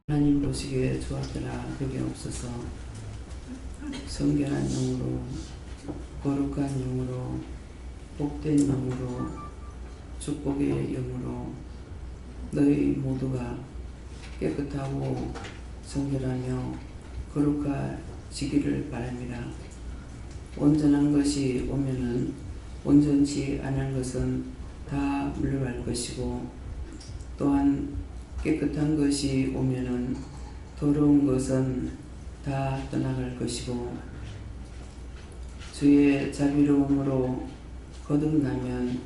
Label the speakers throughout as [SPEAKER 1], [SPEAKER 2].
[SPEAKER 1] 하나님 보시기에 좋았더라 그게 없어서 성결한 영으로 거룩한 영으로 복된 영으로 축복의 영으로 너희 모두가 깨끗하고 성결하며 거룩해지기를 바랍니다. 온전한 것이 오면은 온전치 않은 것은 다 물러갈 것이고, 또한 깨끗한 것이 오면은 더러운 것은 다 떠나갈 것이고, 주의 자비로움으로 거듭나면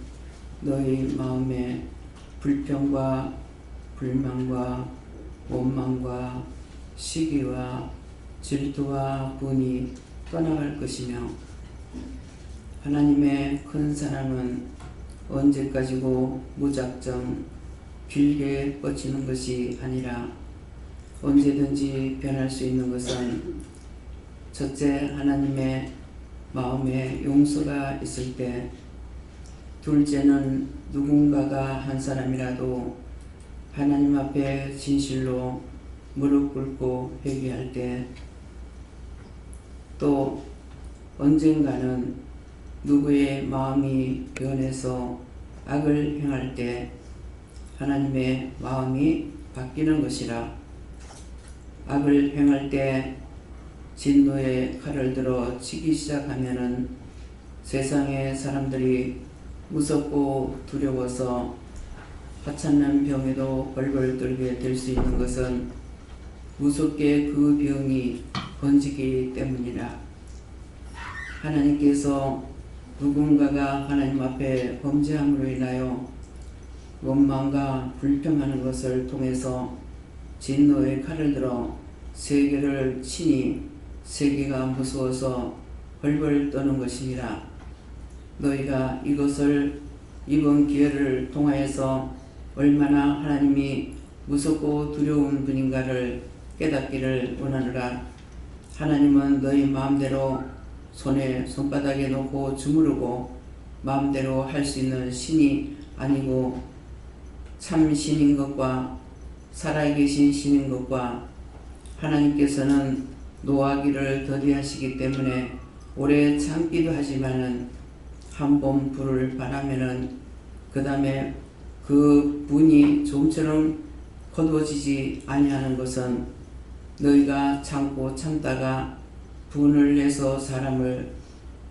[SPEAKER 1] 너희 마음에 불평과 불만과 원망과 시기와 질투와 분이 떠나갈 것이며, 하나님의 큰 사랑은 언제까지고 무작정 길게 뻗치는 것이 아니라 언제든지 변할 수 있는 것은 첫째, 하나님의 마음에 용서가 있을 때, 둘째는 누군가가 한 사람이라도 하나님 앞에 진실로 무릎 꿇고 회개할 때, 또 언젠가는 누구의 마음이 변해서 악을 행할 때 하나님의 마음이 바뀌는 것이라. 악을 행할 때 진노의 칼을 들어 치기 시작하면은 세상의 사람들이 무섭고 두려워서 하찮는 병에도 벌벌 떨게 될 수 있는 것은 무섭게 그 병이 번지기 때문이라. 하나님께서 누군가가 하나님 앞에 범죄함으로 인하여 원망과 불평하는 것을 통해서 진노의 칼을 들어 세계를 치니 세계가 무서워서 벌벌 떠는 것이니라. 너희가 이것을 이번 기회를 통하여서 얼마나 하나님이 무섭고 두려운 분인가를 깨닫기를 원하노라. 하나님은 너희 마음대로 손에 손바닥에 놓고 주무르고 마음대로 할 수 있는 신이 아니고 참 신인 것과 살아계신 신인 것과, 하나님께서는 노하기를 더디하시기 때문에 오래 참기도 하지만은 한 번 불을 바라면은 그 다음에 그 분이 좀처럼 거두어지지 아니하는 것은 너희가 참고 참다가 분을 내서 사람을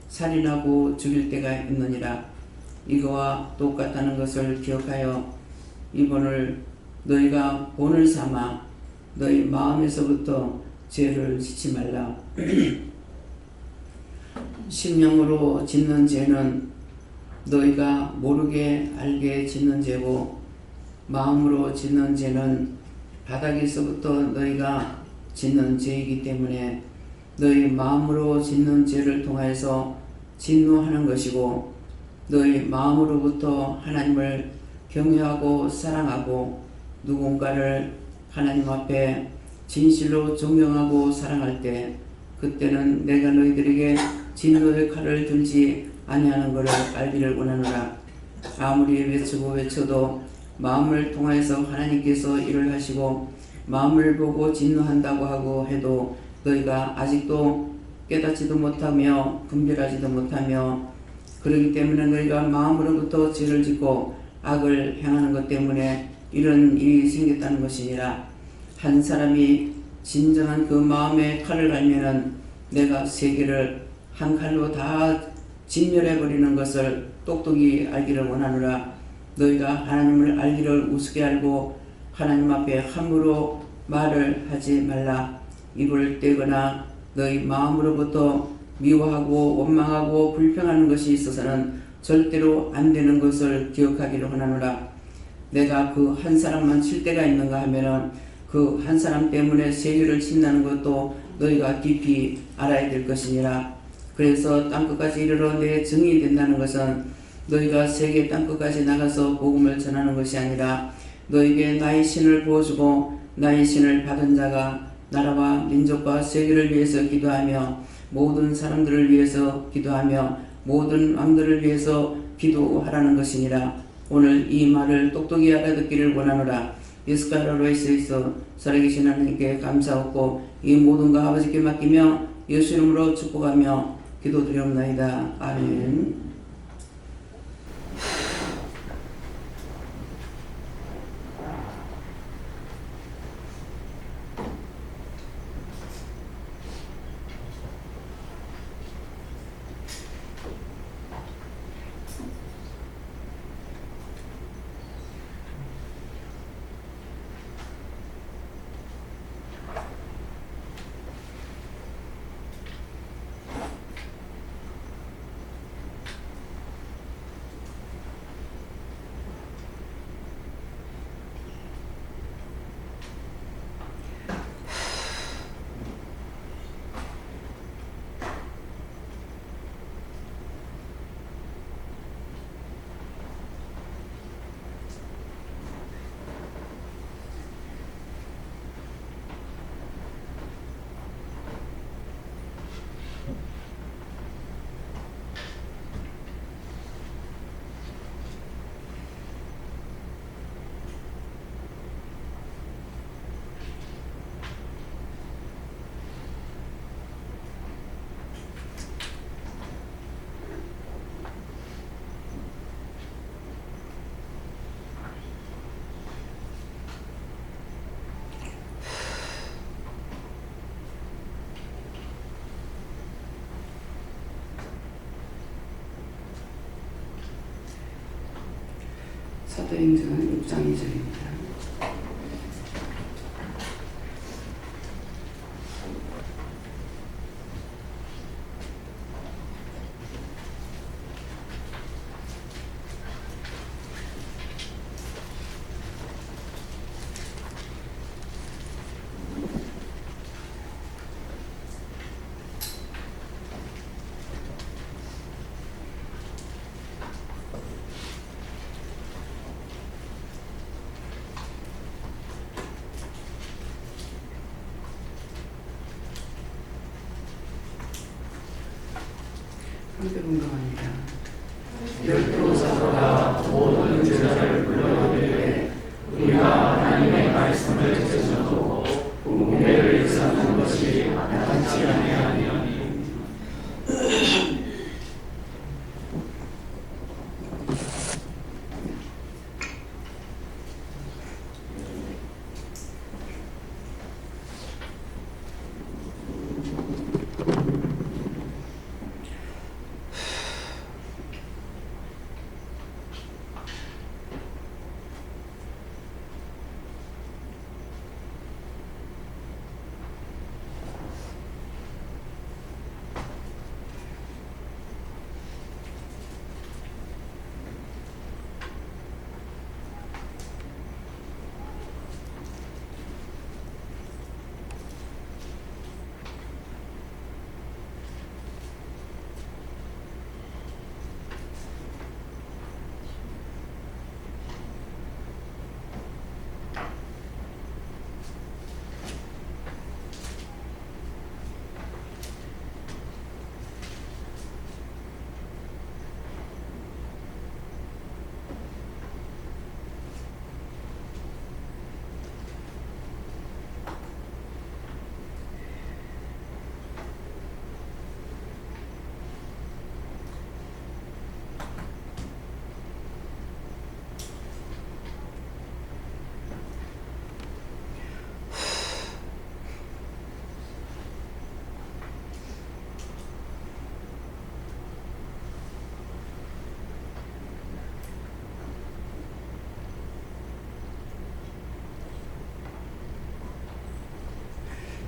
[SPEAKER 1] 살인하고 죽일 때가 있느니라. 이거와 똑같다는 것을 기억하여 이번을 너희가 본을 삼아 너희 마음에서부터 죄를 짓지 말라. 심령으로 짓는 죄는 너희가 모르게 알게 짓는 죄고, 마음으로 짓는 죄는 바닥에서부터 너희가 짓는 죄이기 때문에 너희 마음으로 짓는 죄를 통하여서 진노하는 것이고, 너희 마음으로부터 하나님을 경외하고 사랑하고 누군가를 하나님 앞에 진실로 존경하고 사랑할 때, 그때는 내가 너희들에게 진노의 칼을 들지 아니하는 것을 알기를 원하노라. 아무리 외치고 외쳐도 마음을 통하여서 하나님께서 일을 하시고 마음을 보고 진노한다고 하고 해도 너희가 아직도 깨닫지도 못하며 분별하지도 못하며, 그러기 때문에 너희가 마음으로부터 죄를 짓고 악을 행하는 것 때문에 이런 일이 생겼다는 것이니라. 한 사람이 진정한 그 마음의 칼을 알면은 내가 세계를 한 칼로 다 진멸해버리는 것을 똑똑히 알기를 원하노라. 너희가 하나님을 알기를 우습게 알고 하나님 앞에 함부로 말을 하지 말라. 입을 떼거나 너희 마음으로부터 미워하고 원망하고 불평하는 것이 있어서는 절대로 안 되는 것을 기억하기를 원하노라. 내가 그 한 사람만 칠 때가 있는가 하면은 그 한 사람 때문에 세계를 친다는 것도 너희가 깊이 알아야 될 것이니라. 그래서 땅끝까지 이르러 내 증인이 된다는 것은 너희가 세계 땅끝까지 나가서 복음을 전하는 것이 아니라, 너희에게 나의 신을 보여주고 나의 신을 받은 자가 나라와 민족과 세계를 위해서 기도하며 모든 사람들을 위해서 기도하며 모든 왕들을 위해서 기도하라는 것이니라. 오늘 이 말을 똑똑히 알아듣기를 원하노라. 예수가로 있어 살아계신 하나님께 감사하고 이 모든 거 아버지께 맡기며 예수 이름으로 축복하며 기도드리옵나이다. 아멘. 사도행전 6장 2절입니다. 함께 공감합니다. 열두 사도가 모든 제자를 불러들이되 우리가 하나님의 말씀을 제쳐놓고 공회를 쌓는 것이 마땅치 아니하니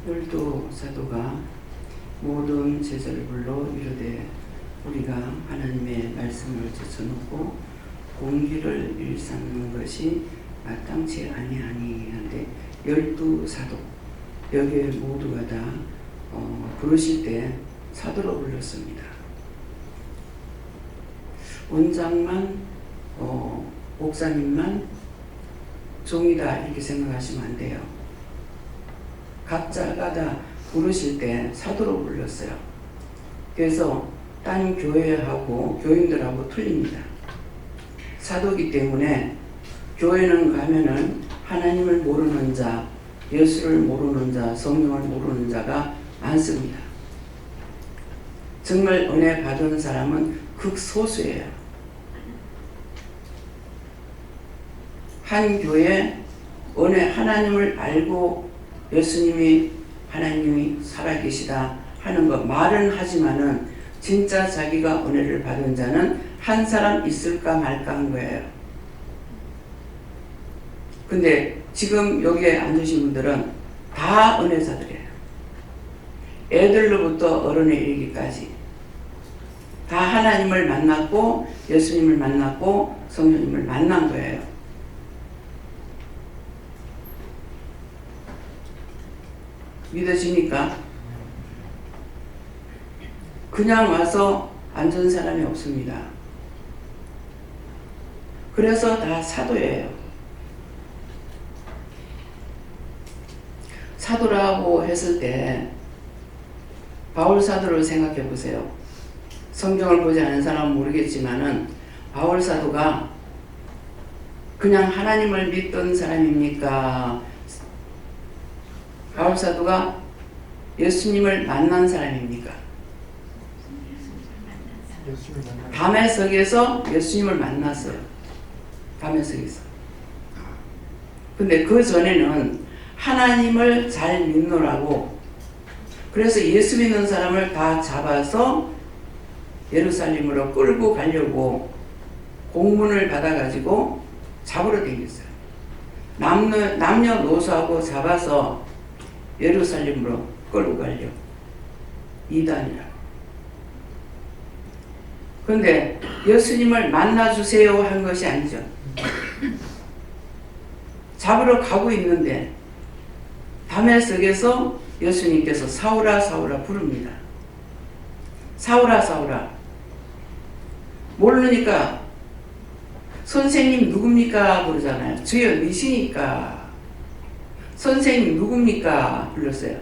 [SPEAKER 1] 열두 사도가 모든 제자를 불러 이르되 우리가 하나님의 말씀을 제쳐놓고 공기를 일삼는 것이 마땅치 아니하니 한데 열두 사도 여기에 모두가 다 부르실 때 사도로 불렀습니다. 원장만 목사님만 종이다 이렇게 생각하시면 안 돼요. 각자가 다 부르실 때 사도로 불렀어요. 그래서 딴 교회하고 교인들하고 틀립니다. 사도기 때문에 교회는 가면은 하나님을 모르는 자, 예수를 모르는 자, 성령을 모르는 자가 많습니다. 정말 은혜 받은 사람은 극소수예요. 한 교회 은혜 하나님을 알고 예수님이 하나님이 살아계시다 하는 것 말은 하지만은 진짜 자기가 은혜를 받은 자는 한 사람 있을까 말까 한 거예요. 근데 지금 여기에 앉으신 분들은 다 은혜자들이에요. 애들로부터 어른에 이르기까지 다 하나님을 만났고 예수님을 만났고 성령님을 만난 거예요. 믿어지니까? 그냥 와서 앉은 사람이 없습니다. 그래서 다 사도예요. 사도라고 했을 때 바울 사도를 생각해 보세요. 성경을 보지 않은 사람은 모르겠지만은 바울 사도가 그냥 하나님을 믿던 사람입니까? 바울 사도가 예수님을 만난 사람입니까? 다메섹에서 예수님을 만났어요. 다메섹에서. 근데 그 전에는 하나님을 잘 믿노라고 그래서 예수 믿는 사람을 다 잡아서 예루살렘으로 끌고 가려고 공문을 받아가지고 잡으러 다녔어요. 남녀노소하고 잡아서 예루살렘으로 끌고 가려고. 이단이라. 그런데 예수님을 만나주세요 한 것이 아니죠. 잡으러 가고 있는데 다메섹에서 예수님께서 사울아 사울아 부릅니다. 사울아 사울아. 모르니까 선생님 누굽니까 부르잖아요. 주여 니시니까. 선생님 누굽니까 불렀어요.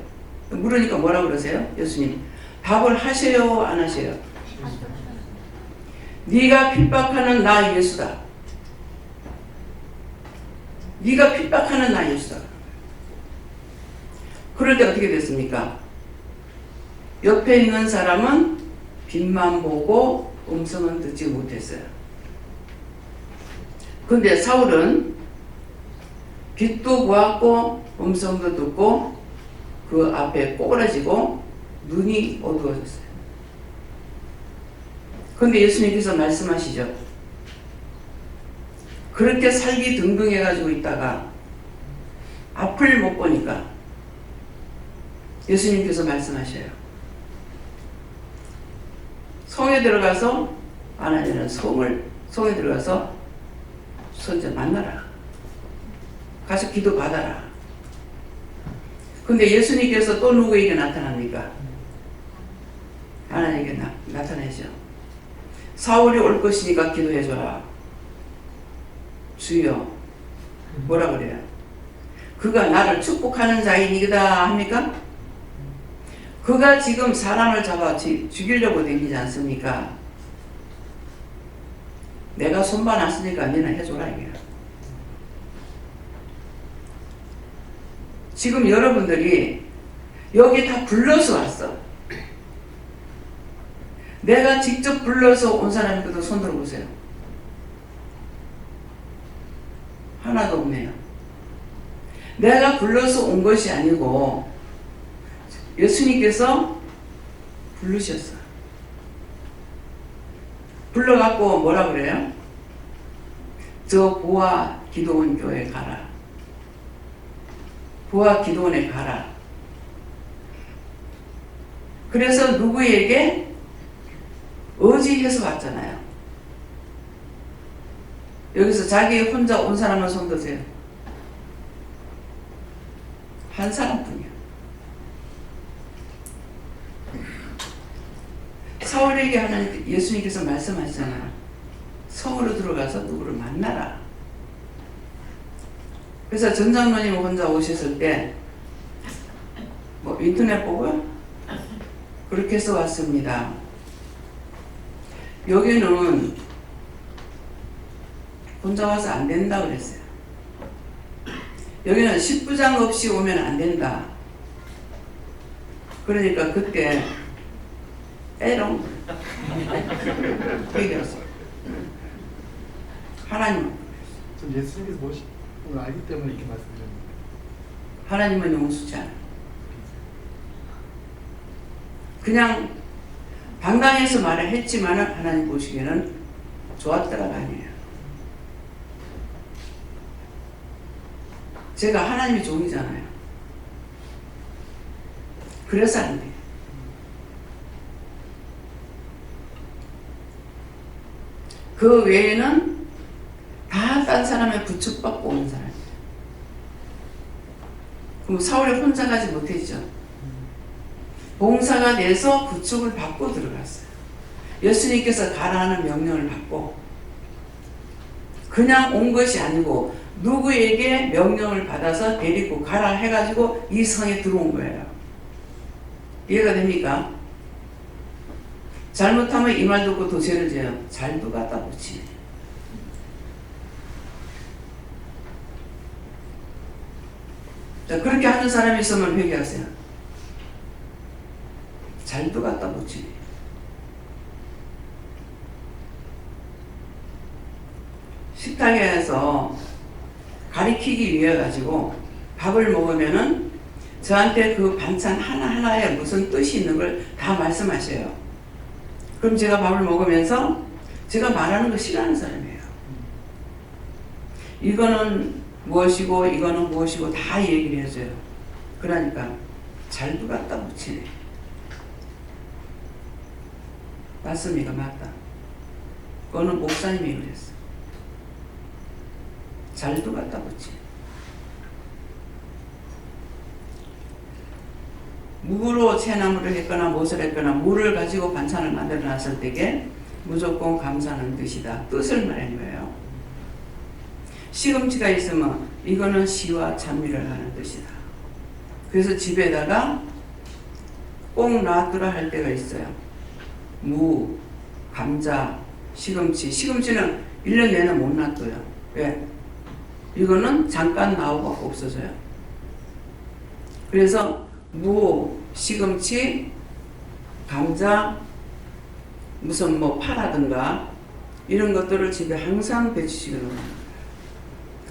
[SPEAKER 1] 물으니까 뭐라 그러세요? 예수님 답을 하셔요 안 하셔요? 네가 핍박하는 나 예수다. 네가 핍박하는 나 예수다. 그럴 때 어떻게 됐습니까? 옆에 있는 사람은 빛만 보고 음성은 듣지 못했어요. 근데 사울은 빛도 보았고 음성도 듣고 그 앞에 꼬부라지고 눈이 어두워졌어요. 근데 예수님께서 말씀하시죠. 그렇게 살기 등등해가지고 있다가 앞을 못 보니까 예수님께서 말씀하셔요. 성에 들어가서 아나니아는 성에 들어가서 선자 만나라. 가서 기도 받아라. 근데 예수님께서 또 누구에게 나타납니까? 아나니아에게 나타내죠. 사울이 올 것이니까 기도해줘라. 주여. 뭐라 그래요? 그가 나를 축복하는 자이니이다 합니까? 그가 지금 사람을 잡아 죽이려고 다니지 않습니까? 내가 손봐놨으니까 너는 해줘라 이게. 지금 여러분들이 여기 다 불러서 왔어. 내가 직접 불러서 온 사람이거든. 손 들어보세요. 하나도 없네요. 내가 불러서 온 것이 아니고 예수님께서 부르셨어. 불러갖고 뭐라 그래요? 저 보아 기도원 교회 가라. 보아 기도원에 가라. 그래서 누구에게 의지해서 왔잖아요. 여기서 자기 혼자 온 사람은 손 드세요. 한 사람뿐이야. 사울에게 하나님 예수님께서 말씀하시잖아요. 성으로 들어가서 누구를 만나라. 그래서 전 장로님 혼자 오셨을 때 뭐 인터넷 보고요? 그렇게 해서 왔습니다. 여기는 혼자 와서 안 된다 그랬어요. 여기는 10부장 없이 오면 안 된다. 그러니까 그때 에롱 얘기했어. 하나님은
[SPEAKER 2] 전 예수님께서 무엇을 알기 때문에 이렇게 말씀드립니다.
[SPEAKER 1] 하나님은 용서치 않아. 그냥 방당해서 말을 했지만은 하나님 보시기에는 좋았더라가 아니에요. 제가 하나님이 종이잖아요. 그래서 안 돼요. 그 외에는 다 딴 사람의 부축받고 오는 사람이에요. 그럼 사울이 혼자 가지 못했죠. 봉사가 돼서 부축을 받고 들어갔어요. 예수님께서 가라는 명령을 받고 그냥 온 것이 아니고 누구에게 명령을 받아서 데리고 가라 해가지고 이 성에 들어온 거예요. 이해가 됩니까? 잘못하면 이 말 듣고 더 죄를 져요. 잘도 갖다 붙이네. 자, 그렇게 하는 사람이 있으면 회개하세요. 잘도 갖다 붙이네. 식탁에서 가리키기 위해 가지고 밥을 먹으면은 저한테 그 반찬 하나하나에 무슨 뜻이 있는 걸 다 말씀하셔요. 그럼 제가 밥을 먹으면서 제가 말하는 거 싫어하는 사람이에요. 이거는 무엇이고 이거는 무엇이고 다 얘기를 해줘요. 그러니까 잘도 갖다 붙이네. 맞습니까? 맞다. 그거는 목사님이 그랬어. 잘도 갖다 붙이네. 무로 채나무를 했거나 무엇을 했거나 무를 가지고 반찬을 만들어 놨을 때에 무조건 감사하는 뜻이다. 뜻을 말하는 거예요. 시금치가 있으면 이거는 시와 찬미를 하는 뜻이다. 그래서 집에다가 꼭 놔두라 할 때가 있어요. 무, 감자, 시금치. 시금치는 1년 내내 못 놔둬요. 왜? 이거는 잠깐 나오고 없어져요. 그래서 무, 시금치, 감자, 무슨 뭐 파라든가 이런 것들을 집에 항상 배치시켜 놓는 거예요.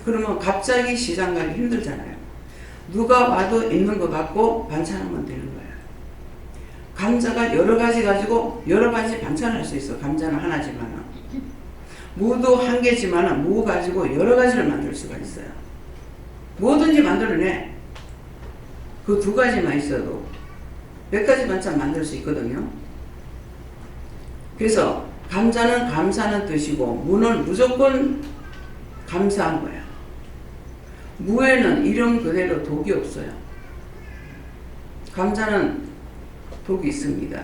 [SPEAKER 1] 그러면 갑자기 시장 가기 힘들잖아요. 누가 와도 있는 것 같고 반찬하면 되는 거예요. 감자가 여러 가지 가지고 여러 가지 반찬할 수 있어. 감자는 하나지만 무도 한 개지만 무 가지고 여러 가지를 만들 수가 있어요. 뭐든지 만들어내. 그 두 가지만 있어도 몇 가지 반찬 만들 수 있거든요. 그래서 감자는 감사하는 뜻이고 무는 무조건 감사한 거야. 무에는 이름 그대로 독이 없어요. 감자는 독이 있습니다.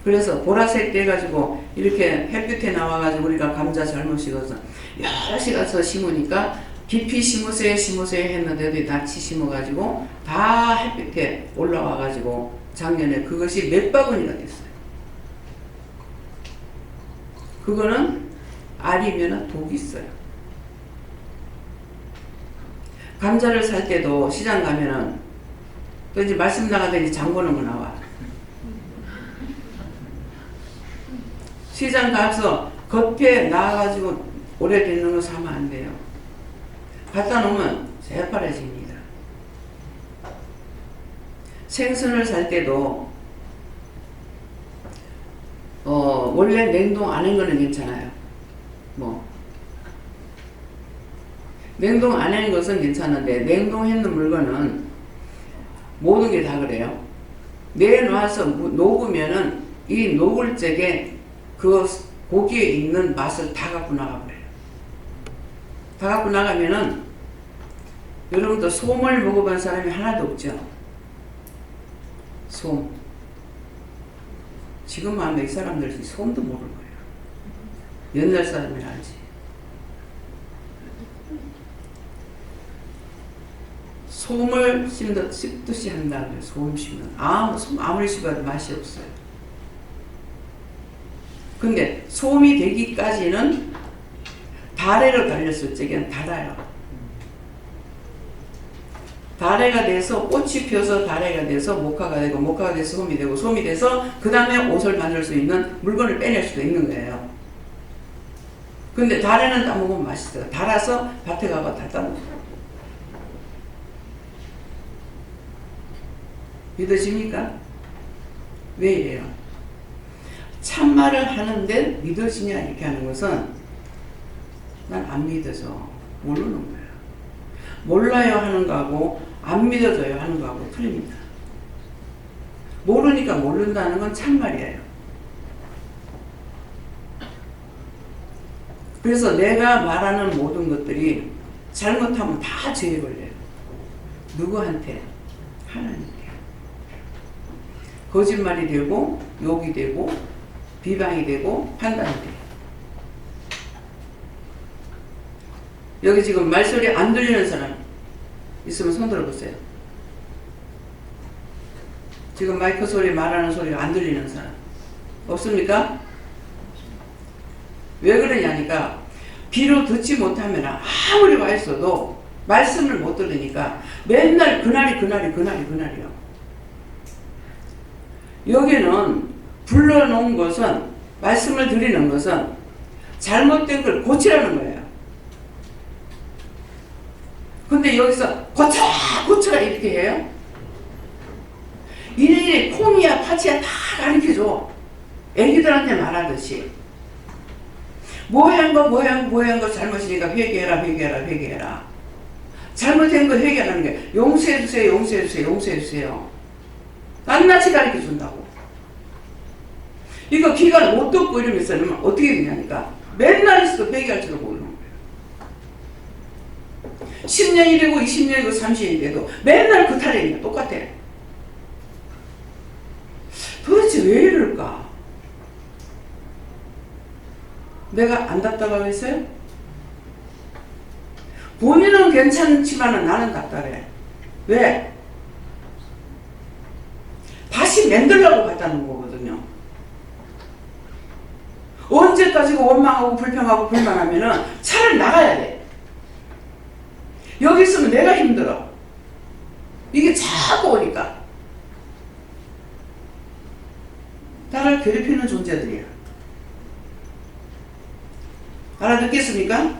[SPEAKER 1] 그래서 보라색 돼가지고 이렇게 햇빛에 나와가지고 우리가 감자 잘못 식어서 여러 시 가서 심으니까 깊이 심으세요 했는데도 낯이 심어가지고 다 햇빛에 올라와가지고 작년에 그것이 몇 바구니가 됐어요. 그거는 알이면 독이 있어요. 감자를 살 때도 시장 가면은 또 이제 말씀 나가더니 장 보는 거 나와. 시장 가서 겉에 나와가지고 오래되는 거 사면 안 돼요. 갖다 놓으면 새파래집니다. 생선을 살 때도 원래 냉동 안 한 거는 괜찮아요. 뭐 냉동 안 한 것은 괜찮은데 냉동했는 물건은 모든 게 다 그래요. 내놔서 녹으면은 이 녹을 적에 그 고기에 있는 맛을 다 갖고 나가버려요. 다 갖고 나가면은 여러분도 솜을 먹어본 사람이 하나도 없죠. 솜. 지금 아마 이 사람들이 솜도 모를 거예요. 옛날 사람이 알지. 솜을 씹듯이 한다 그래요. 솜 씹는. 아무리 씹어도 맛이 없어요. 근데 솜이 되기까지는 다래로 달렸을 적에는 달아요. 다래가 돼서 꽃이 펴서 다래가 돼서 목화가 되고 목화가 돼서 솜이 되고 솜이 돼서 그 다음에 옷을 만들 수 있는 물건을 빼낼 수도 있는 거예요. 근데 다래는 따먹으면 맛있어요. 달아서 밭에 가서 다 따먹어요. 믿어집니까? 왜 이래요? 참말을 하는데 믿어지냐 이렇게 하는 것은 난 안 믿어져. 모르는 거예요. 몰라요 하는 거하고 안 믿어져요 하는 거하고 틀립니다. 모르니까 모른다는 건 참말이에요. 그래서 내가 말하는 모든 것들이 잘못하면 다 죄에 걸려요. 누구한테? 하나님께. 거짓말이 되고 욕이 되고 비방이 되고 판단이 돼요. 여기 지금 말소리 안 들리는 사람 있으면 손 들어보세요. 지금 마이크 소리 말하는 소리가 안 들리는 사람 없습니까? 왜 그러냐니까 귀로 듣지 못하면 아무리 와 있어도 말씀을 못 들으니까 맨날 그날이요. 여기는 불러놓은 것은 말씀을 드리는 것은 잘못된 걸 고치라는 거예요. 근데 여기서 고쳐라 이렇게 해요. 일일이 콩이야 파치야 다 가르쳐줘. 애기들한테 말하듯이 모양 거 잘못이니까 회개해라. 잘못된 거 회개하는 게 용서해주세요. 낱낱이 가르쳐 준다고. 이거 귀가 못 듣고 이러면서 어떻게 되냐니까 맨날 있어도 회개할 줄 모르는 거예요. 10년이 되고 20년이 되고 30년이 돼도 맨날 그 탈이니까 똑같아. 도대체 왜 이럴까? 내가 안 답답하고 있어요? 본인은 괜찮지만 나는 답답해. 왜? 다시 만들려고 갖다는 거거든요. 언제까지고 원망하고 불평하고 불만하면은 차라리 나가야 돼. 여기 있으면 내가 힘들어. 이게 자꾸 오니까. 나를 괴롭히는 존재들이야. 알아듣겠습니까?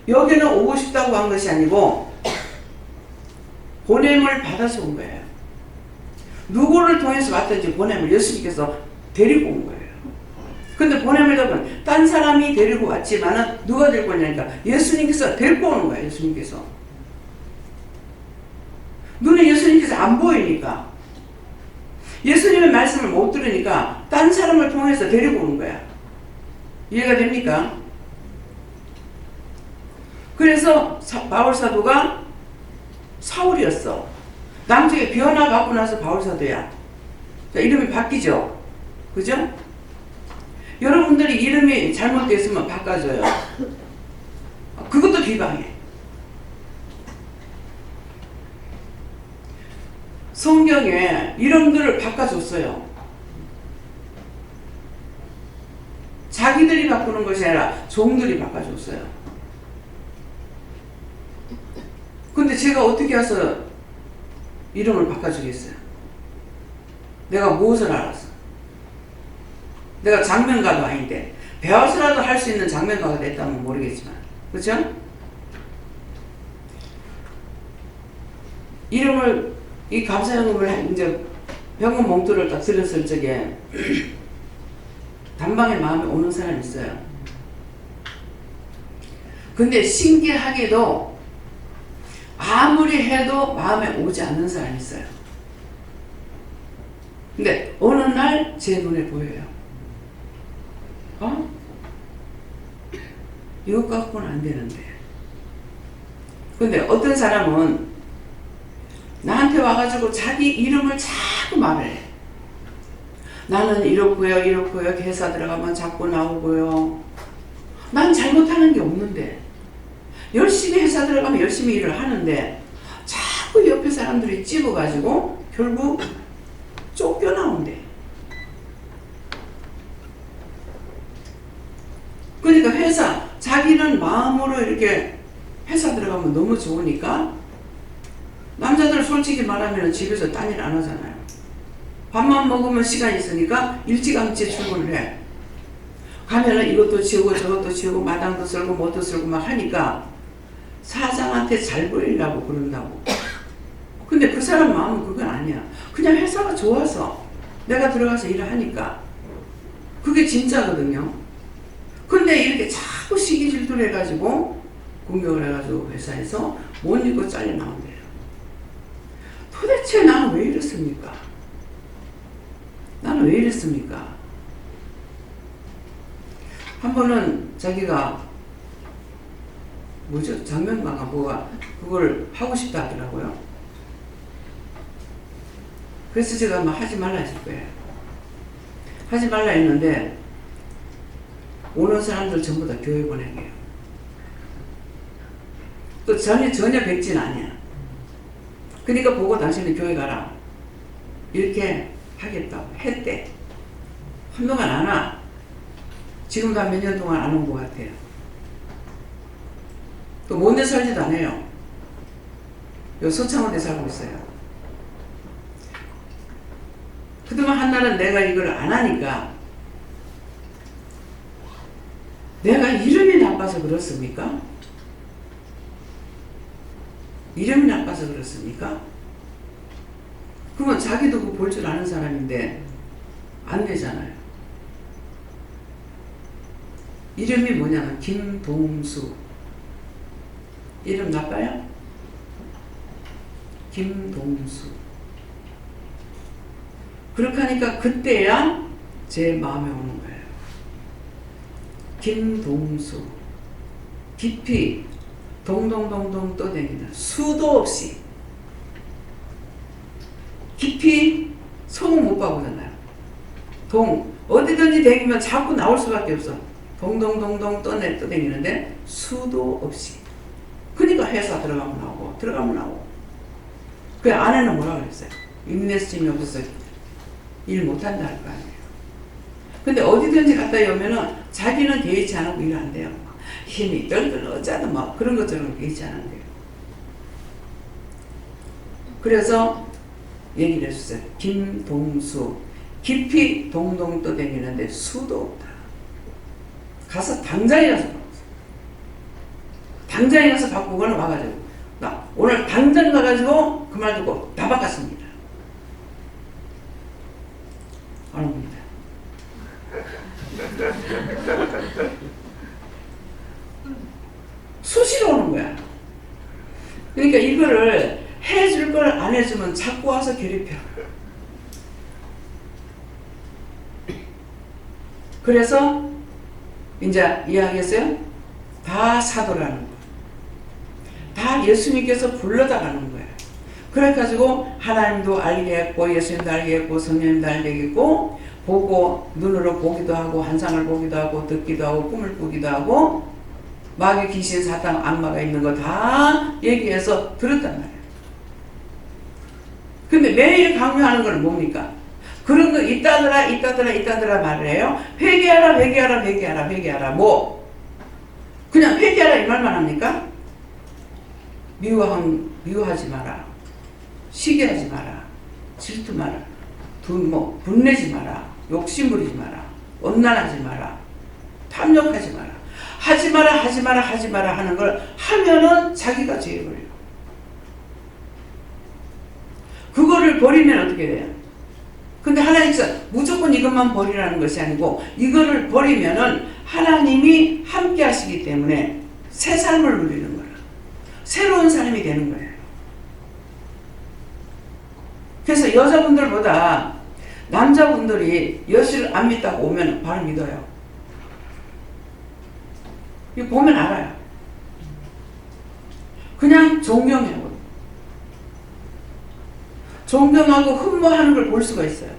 [SPEAKER 1] 여기는 오고 싶다고 한 것이 아니고 보냄을 받아서 온 거예요. 누구를 통해서 왔든지 보냄을 예수님께서 데리고 온 거예요. 근데 보냄을 잡은 딴 사람이 데리고 왔지만은 누가 데리고 왔냐니까 예수님께서 데리고 오는 거예요. 예수님께서. 눈에 예수님께서 안 보이니까 예수님의 말씀을 못 들으니까 딴 사람을 통해서 데리고 오는 거야. 이해가 됩니까? 그래서 바울사도가 사울이었어. 나중에 변화받고 나서 바울사도야. 자, 이름이 바뀌죠? 그죠? 여러분들이 이름이 잘못됐으면 바꿔줘요. 그것도 비방해. 성경에 이름들을 바꿔줬어요. 자기들이 바꾸는 것이 아니라 종들이 바꿔줬어요. 근데 제가 어떻게 해서 이름을 바꿔주겠어요? 내가 무엇을 알았어? 내가 장면가도 아닌데 배워서라도 할 수 있는 장면가가 됐다면 모르겠지만, 그렇죠? 이름을 이 감사연금을 이제 현금 봉투를 딱 들었을 적에 단방에 마음에 오는 사람이 있어요. 근데 신기하게도 아무리 해도 마음에 오지 않는 사람이 있어요. 근데 어느 날 제 눈에 보여요. 이것 갖고는 안 되는데. 근데 어떤 사람은 나한테 와가지고 자기 이름을 자꾸 말해. 나는 이렇고요. 회사 들어가면 자꾸 나오고요. 난 잘못하는 게 없는데. 열심히 회사 들어가면 열심히 일을 하는데 자꾸 옆에 사람들이 찝어가지고 결국 쫓겨나온대. 그러니까 회사, 자기는 마음으로 이렇게 회사 들어가면 너무 좋으니까 남자들 솔직히 말하면 집에서 딴 일 안 하잖아요. 밥만 먹으면 시간 있으니까 일찌감치 출근을 해. 가면은 이것도 치우고 저것도 치우고 마당도 쓸고 뭐도 쓸고 막 하니까 사장한테 잘 보이려고 그런다고. 근데 그 사람 마음은 그건 아니야. 그냥 회사가 좋아서 내가 들어가서 일을 하니까 그게 진짜거든요. 근데 이렇게 자꾸 시기 질투를 해가지고 공격을 해가지고 회사에서 못 입고 잘려 나온대요. 도대체 나는 왜 이랬습니까? 나는 왜 이랬습니까? 한 번은 자기가 뭐죠? 장면가가 뭐가 그걸 하고 싶다 하더라고요. 그래서 제가 막 하지 말라 했을 거예요. 하지 말라 했는데 오는 사람들 전부 다 교회 보내게요. 또 전혀 백진 아니야. 그러니까 보고 당신은 교회 가라. 이렇게 하겠다고 했대. 한동안 안 와. 지금도 한 몇 년 동안 안 온 것 같아요. 또 뭔데 살지도 안 해요. 요 서창원에 살고 있어요. 그동안 한 날은 내가 이걸 안 하니까 내가 이름이 나빠서 그렇습니까? 이름이 나빠서 그렇습니까? 그러면 자기도 그 볼 줄 아는 사람인데 안 되잖아요. 이름이 뭐냐면 김동수. 이름 나빠요? 김동수. 그렇게 하니까 그때야 제 마음에 오는 거예요. 김동수. 깊이 동동동동 떠다니는 수도 없이 깊이 소문 못 봐보잖아요. 어디든지 다니면 자꾸 나올 수밖에 없어. 동동동동 떠다니는데 수도 없이. 그러니까 회사 들어가면 나오고 그 아내는 뭐라 그랬어요? 인내심이 없어서 일 못한다 할 거 아니에요. 근데 어디든지 갔다 오면은 자기는 개의치 안 하고 일 안 돼요. 힘이 떨떨 어쩌다 막 그런 것처럼 개의치 안 한대요. 그래서 얘기를 해줬어요. 김동수. 깊이 동동 떠다니는데 수도 없다. 가서 당장에 가서 바꿨어요. 당장에 가서 바꾸고는 와가지고 나 오늘 당장 가가지고 그 말 듣고 다 바꿨습니다. 안 옵니다. 수시로 오는 거야. 그러니까 이거를 해줄 걸 안 해주면 자꾸 와서 괴롭혀. 그래서 이제 이야기했어요. 다 사도라는 거. 다 예수님께서 불러다가는 거예요. 그래가지고 하나님도 알게 했고 예수님도 알게 했고 성령님도 알게 했고 보고 눈으로 보기도 하고 환상을 보기도 하고 듣기도 하고 꿈을 꾸기도 하고 마귀 귀신 사탄 악마가 있는 거 다 얘기해서 들었단 말이에요. 근데 매일 강요하는 건 뭡니까? 그런 거 있다더라 말을 해요. 회개하라 뭐 그냥 회개하라 이 말만 합니까? 미워하지 마라. 시기하지 마라. 질투 마라. 분내지 마라. 욕심부리지 마라. 엄난하지 마라. 탐욕하지 마라. 하지 마라 하는 걸 하면은 자기가 죄를 벌려. 그거를 버리면 어떻게 돼요? 근데 하나님께서 무조건 이것만 버리라는 것이 아니고 이거를 버리면은 하나님이 함께 하시기 때문에 새 삶을 누리는 거라. 새로운 삶이 되는 거예요. 그래서 여자분들보다 남자분들이 예수를 안 믿다고 오면 바로 믿어요. 이거 보면 알아요. 그냥 존경해요. 존경하고 흠모하는 걸 볼 수가 있어요.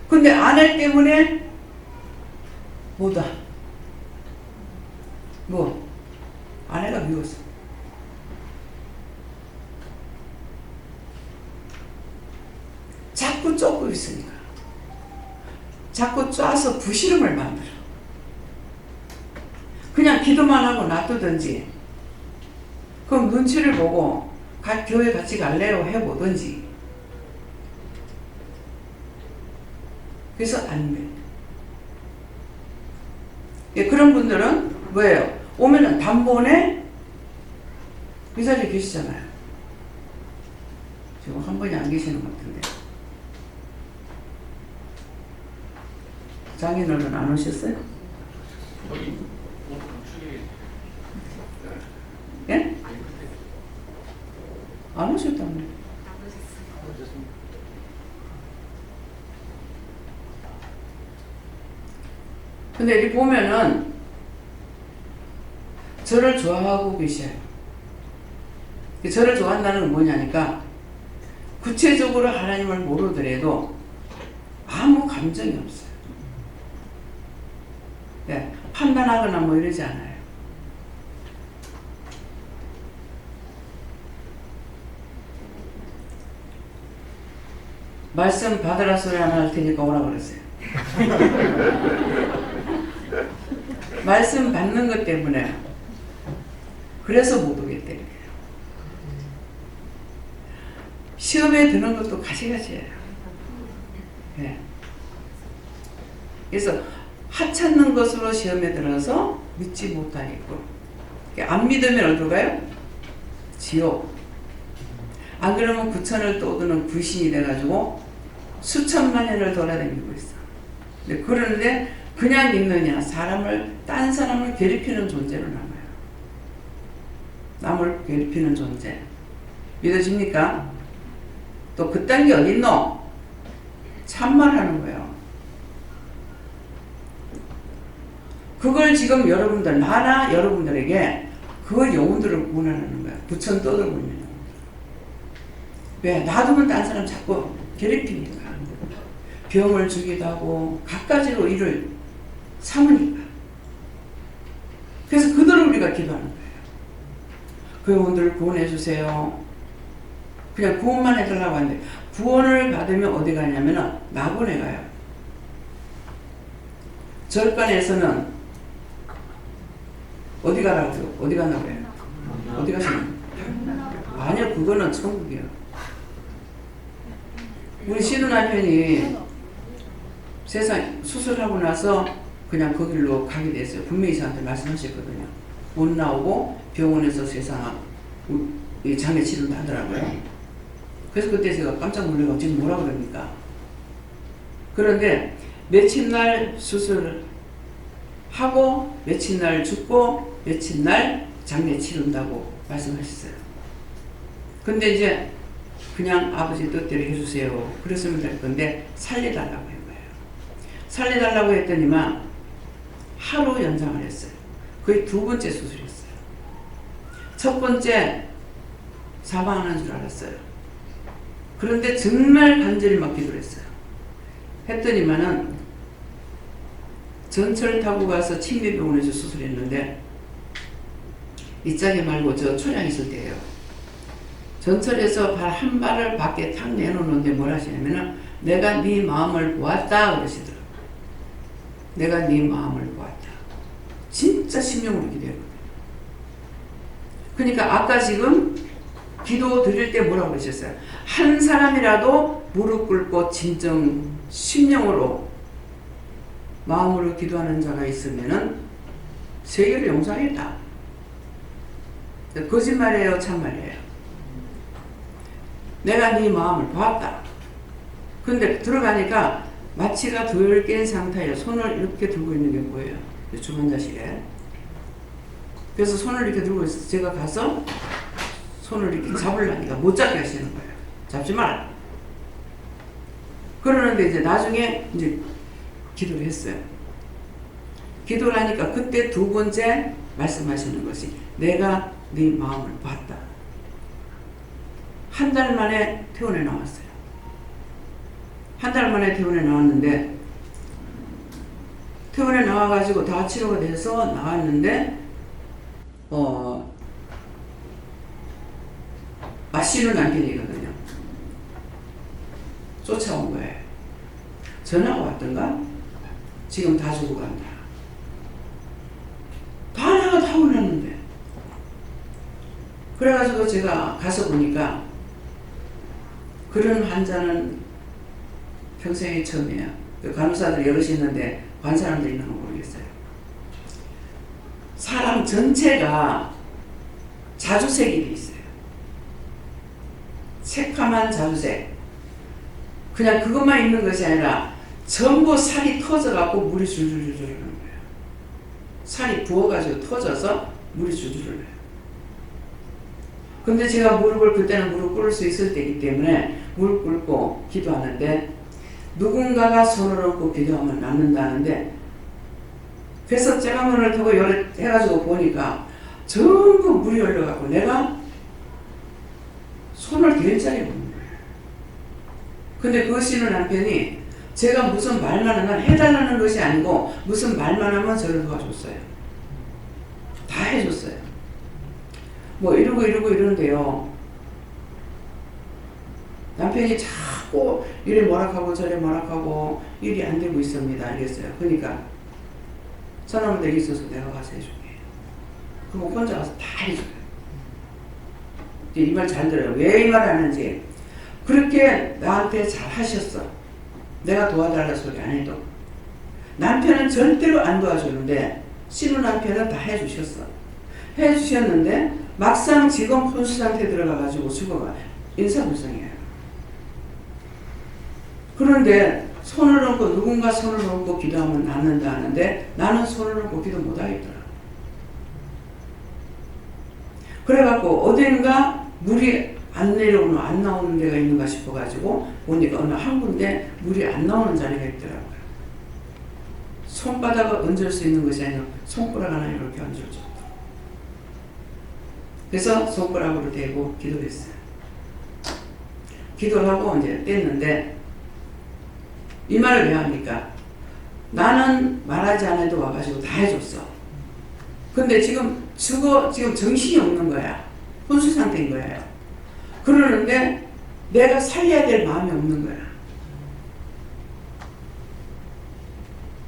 [SPEAKER 1] 근데 아내 때문에 뭐다. 뭐 아내가 미웠어. 자꾸 쫓고 있으니까. 자꾸 쪄서 부시름을 만들어. 그냥 기도만 하고 놔두든지, 그럼 눈치를 보고 교회 같이 갈래요 해보든지. 그래서 안 돼. 예, 그런 분들은 뭐예요? 오면은 단번에 이 자리에 계시잖아요. 지금 한 분이 안 계시는 것 같은데. 장인어른 안 오셨어요? 예? 안 오셨다며. 근데 이렇게 보면은 저를 좋아하고 계셔요. 저를 좋아한다는 건 뭐냐니까, 구체적으로 하나님을 모르더라도 아무 감정이 없어요. 네, 판단하거나 뭐 이러지 않아요. 말씀 받으라 소리 하나 할 테니까 오라 그랬어요. 말씀 받는 것 때문에 그래서 못 오겠대. 시험에 드는 것도 가시가시예요. 네. 그래서 하찮는 것으로 시험에 들어서 믿지 못하겠고, 안 믿으면 어디로 가요? 지옥. 안 그러면 구천을 떠도는 불신이 돼가지고 수천만 년을 돌아다니고 있어. 근데 그러는데 그냥 믿느냐? 딴 사람을 괴롭히는 존재로 남아요. 남을 괴롭히는 존재. 믿어집니까? 또 그딴 게 어딨노? 참말하는 거예요. 그걸 지금 여러분들, 나나 여러분들에게 그 영혼들을 구원하는 거야. 구천 떠들고 있는 거야. 왜? 놔두면 딴 사람 자꾸 괴롭히니까. 병을 주기도 하고 갖가지로 일을 삼으니까. 그래서 그들을 우리가 기도하는 거예요. 그 영혼들을 구원해 주세요. 그냥 구원만 해달라고 하는데, 구원을 받으면 어디 가냐면은 낙원에 가요. 절간에서는 어디 가라고요? 어디 가나고요? 어디 가시나요? 아니요, 그거는 천국이에요. 우리 신우 남편이 세상 수술하고 나서 그냥 거길로 가게 됐어요. 분명히 저한테 말씀하셨거든요. 못 나오고 병원에서 세상 장례 치료를 하더라고요. 그래서 그때 제가 깜짝 놀라고 지금 뭐라 그럽니까? 그런데 며칠 날 수술을 하고 며칠 날 죽고 며칠 날 장례 치른다고 말씀하셨어요. 근데 이제 그냥 아버지 뜻대로 해주세요. 그랬으면 될 건데 살려달라고 한 거예요. 살려달라고 했더니만 하루 연장을 했어요. 거의 두 번째 수술이었어요. 첫 번째 사망하는 줄 알았어요. 그런데 정말 간절히 막 기도를 했어요. 했더니만은 전철 타고 가서 침례병원에서 수술했는데, 이 짝이 말고 저 초량 있을 때예요. 전철에서 발 한 발을 밖에 탁 내놓는데 뭘 하시냐면은 내가 네 마음을 보았다 그러시더라고요. 내가 네 마음을 보았다. 진짜 심령으로 기도했거든요. 그러니까 아까 지금 기도 드릴 때 뭐라고 그러셨어요? 한 사람이라도 무릎 꿇고 진정 심령으로 마음으로 기도하는 자가 있으면은 세계를 용서하겠다. 거짓말이에요, 참말이에요? 내가 네 마음을 보았다. 근데 들어가니까 마취가 덜 깬 상태예요. 손을 이렇게 들고 있는 게 뭐예요? 주변자식에. 그래서 손을 이렇게 들고 있어서 제가 가서 손을 이렇게 잡으려니까 못 잡게 하시는 거예요. 잡지 마라. 그러는데 이제 나중에 이제 기도를 했어요. 기도를 하니까 그때 두 번째 말씀하시는 것이 내가 네 마음을 봤다. 한 달 만에 퇴원해 나왔어요. 한 달 만에 퇴원해 나왔는데, 퇴원해 나와가지고 다 치료가 돼서 나왔는데, 마시는 남편이거든요. 쫓아온 거예요. 전화가 왔던가? 지금 다 죽어간다. 다 그래가지고 제가 가서 보니까 그런 환자는 평생에 처음이에요. 그 간호사들 여럿이 있는데 관사람들 있는 건 모르겠어요. 사람 전체가 자주색이 돼 있어요. 새카만 자주색. 그냥 그것만 있는 것이 아니라 전부 살이 터져갖고 물이 줄줄줄줄 흐르는 거예요. 살이 부어가지고 터져서 물이 줄줄 흘러요. 근데 제가 그때는 무릎 꿇을 수 있을 때이기 때문에 무릎 꿇고 기도하는데 누군가가 손을 얹고 기도하면 낫는다는데, 그래서 째가문을 타고 해가지고 보니까 전부 물이 흘러가고 내가 손을 댈 자리가 없는 거예요. 근데 그 신우 남편이 제가 무슨 말만 하면 해달라는 것이 아니고 무슨 말만 하면 저를 도와줬어요. 다 해줬어요. 뭐 이러는데요. 남편이 자꾸 이래 뭐락하고 저래 뭐락하고 일이 안 되고 있습니다. 이랬어요. 그러니까 사람은 내게 있어서 내가 가서 해줄게. 그럼 혼자 가서 다 해줘요. 이 말 잘 들어요. 왜 이 말 하는지. 그렇게 나한테 잘 하셨어. 내가 도와달라 소리 안 해도. 남편은 절대로 안 도와주는데 신우 남편은 다 해주셨어. 해주셨는데 막상 지금 혼수 상태에 들어가가지고 죽어가요. 인사불성이에요. 그런데 손을 얹고 누군가 손을 얹고 기도하면 낫는다 하는데 나는 손을 얹고 기도 못하겠더라. 그래갖고 어딘가 물이 안 내려오는 안 나오는 데가 있는가 싶어가지고 보니까 어느 한 군데 물이 안 나오는 자리가 있더라고요. 손바닥을 얹을 수 있는 것이 아니라 손가락 하나 이렇게 얹을 정도. 그래서 손가락으로 대고 기도했어요. 기도를 하고 이제 뗐는데 이 말을 왜 합니까? 나는 말하지 않아도 와가지고 다 해줬어. 근데 지금 정신이 없는 거야. 혼수 상태인 거예요. 그러는데 내가 살려야 될 마음이 없는 거야.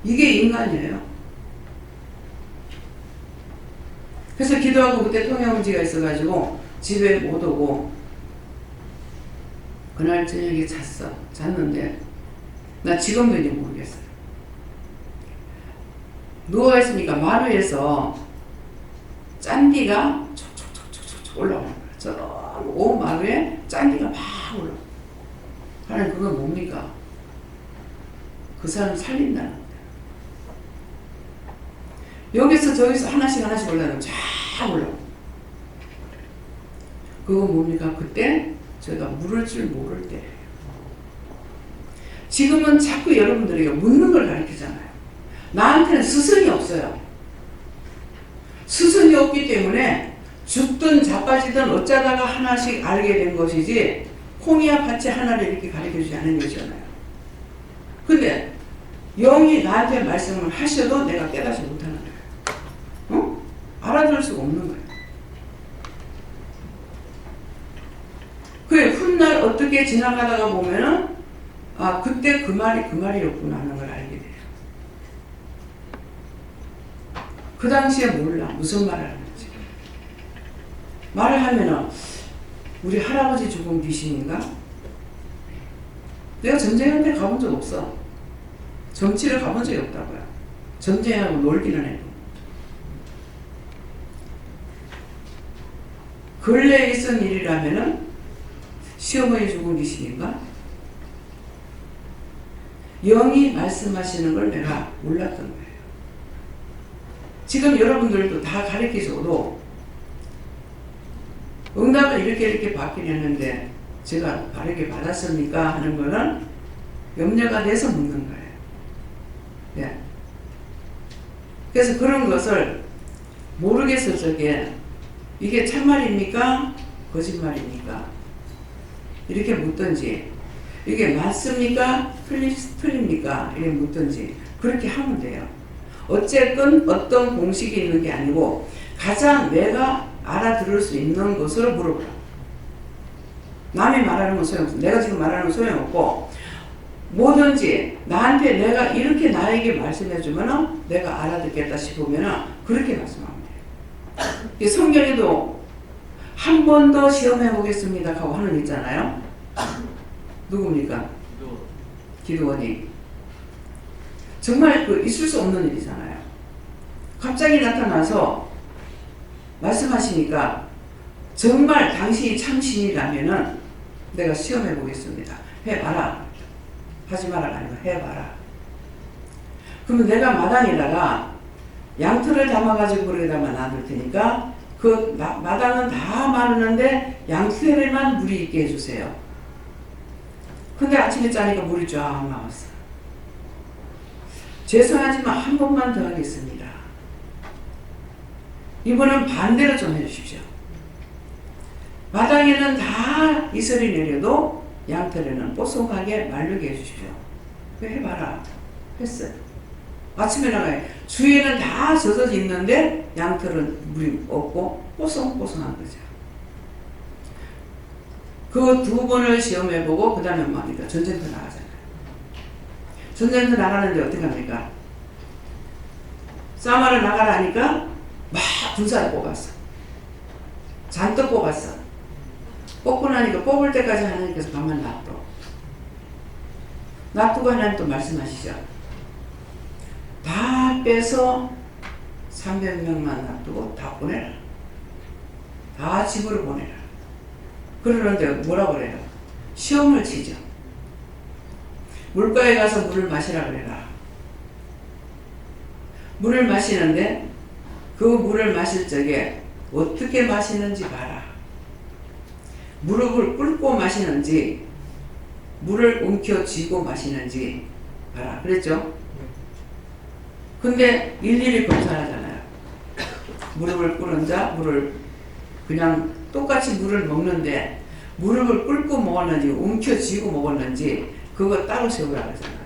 [SPEAKER 1] 이게 인간이에요. 그래서 기도하고 그때 통영지가 있어가지고 집에 못 오고 그날 저녁에 잤는데 나 지금도 이제 모르겠어요. 누워있으니까 마루에서 짠디가 촉촉촉촉 올라오는 거예요. 저 온 마루에 짠디가 막 올라오고. 하나님 그건 뭡니까? 그 사람 살린다는 거예요. 여기서 저기서 하나씩 올라오면 쫙 올라오고. 그건 뭡니까? 그때 저희가 물을 줄 모를 때. 지금은 자꾸 여러분들에게 묻는 걸 가르치잖아요. 나한테는 스승이 없어요. 스승이 없기 때문에 죽든 자빠지든 어쩌다가 하나씩 알게 된 것이지 콩이와 팥이 하나를 이렇게 가르쳐주지 않은 것이잖아요. 근데 영이 나한테 말씀을 하셔도 내가 깨닫지 못하는 거예요. 알아들을 수가 없는 거예요. 그래 훗날 어떻게 지나가다가 보면은 아 그때 그 말이었구나 하는 걸 알게 돼요. 그 당시에 몰라 무슨 말을 하는지. 말을 하면은 우리 할아버지 죽은 귀신인가? 내가 전쟁한테 가본 적 없어. 정치를 가본 적이 없다고요. 전쟁하고 놀기는 해도. 근래에 있은 일이라면은 시어머니 죽은 귀신인가? 영이 말씀하시는 걸 내가 몰랐던 거예요. 지금 여러분들도 다 가르치셔도 응답을 이렇게 받긴 했는데 제가 바르게 받았습니까? 하는 거는 염려가 돼서 묻는 거예요. 네. 그래서 그런 것을 모르겠어 저게 이게 참말입니까? 거짓말입니까? 이렇게 묻든지 이게 맞습니까? 틀립니까? 이렇게 묻든지 그렇게 하면 돼요. 어쨌든 어떤 공식이 있는 게 아니고 가장 내가 알아들을 수 있는 것을 물어보라. 남이 말하는 건 소용없어. 내가 지금 말하는 건 소용없고 뭐든지 나한테 내가 이렇게 나에게 말씀해주면 내가 알아듣겠다 싶으면 그렇게 말씀하면 돼요. 성경에도 한 번 더 시험해 보겠습니다 하고 하는 거 있잖아요. 누굽니까? 기도원이. 정말 그 있을 수 없는 일이잖아요. 갑자기 나타나서 말씀하시니까 정말 당신이 참신이라면은 내가 시험해 보겠습니다. 해봐라. 하지 마라가 아니고 해봐라. 그러면 내가 마당에다가 양털을 담아가지고 거기다가 놔둘 테니까 그 마당은 다 마르는데 양털에만 물이 있게 해주세요. 근데 아침에 짜니까 물이 쫙 나왔어. 죄송하지만 한 번만 더 하겠습니다. 이번엔 반대로 좀 해주십시오. 마당에는 다 이슬이 내려도 양털에는 뽀송하게 마르게 해주십시오. 해봐라. 했어요. 아침에 나가요. 주위에는 다 젖어져 있는데 양털은 물이 없고 뽀송뽀송한 거죠. 그 두 번을 시험해보고 그 다음에 뭐 합니까? 전쟁터 나가잖아요. 전쟁터 나가는데 어떻게 합니까? 싸움하러 나가라 하니까 막 군사를 뽑았어. 잔뜩 뽑았어. 뽑고 나니까 뽑을 때까지 하나님께서 가만 놔둬. 놔두고 하나님 또 말씀하시죠. 다 빼서 300명만 놔두고 다 보내라. 다 집으로 보내라. 그러는데 뭐라고 그래요? 시험을 치죠. 물가에 가서 물을 마시라 그래라. 물을 마시는데 그 물을 마실 적에 어떻게 마시는지 봐라. 무릎을 꿇고 마시는지 물을 움켜쥐고 마시는지 봐라. 그랬죠? 근데 일일이 검사하잖아요. 무릎을 꿇은 자, 물을 그냥 똑같이 물을 먹는데 무릎을 꿇고 먹었는지 움켜쥐고 먹었는지 그거 따로 세우라 그러잖아요.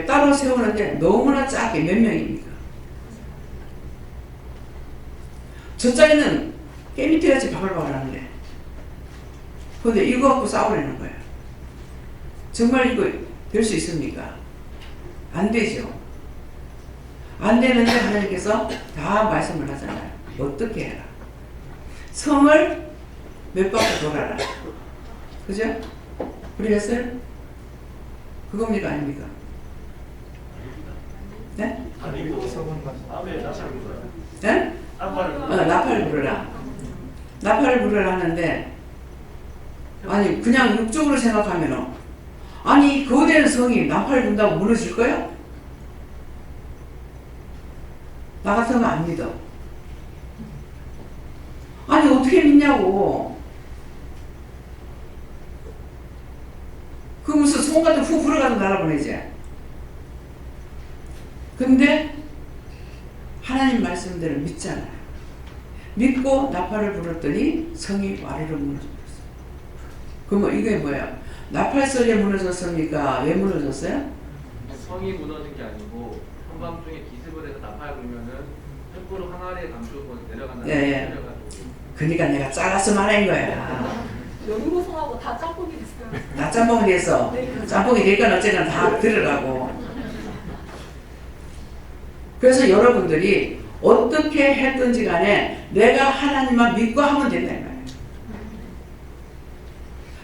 [SPEAKER 1] 따로 세우는데 너무나 작게 몇 명입니까? 저 짝에는 깨미태같이 바글바글 하는데 근데 이거 갖고 싸우려는 거예요. 정말 이거 될 수 있습니까? 안 되죠. 안 되는데 하나님께서 다 말씀을 하잖아요. 어떻게 해라. 성을 몇 바퀴 돌아라. 그죠? 우리 했어요? 그겁니까? 아닙니까? 네? 네? 나팔을 불어라. 나팔을 불어라 하는데 아니 그냥 육적으로 생각하면은 아니 거대한 성이 나팔을 분다고 무너질 거야? 나 같으면 안 믿어. 아니 어떻게 믿냐고. 그 무슨 송 같은 후 불어가서 날아보내지. 근데 하나님 말씀대로 믿잖아요. 믿고 나팔을 불었더니 성이 와르르 무너졌어요. 그러면 이게 뭐예요? 나팔 소리에 무너졌습니까? 왜 무너졌어요?
[SPEAKER 3] 성이 무너진 게 아니고 한밤중에 기습을 해서 나팔 불면은 횃불을 항아리에 감추고 내려간다는
[SPEAKER 1] 예. 그러니까 내가 작아서 말한 거야.
[SPEAKER 4] 연구성하고 다 짬뽕이 됐어요.
[SPEAKER 1] 다 짬뽕이 돼서
[SPEAKER 4] 네.
[SPEAKER 1] 짬뽕이 되니까 어쨌든 다 들어가고. 그래서 여러분들이 어떻게 했든지 간에 내가 하나님만 믿고 하면 된다 이 말이에요.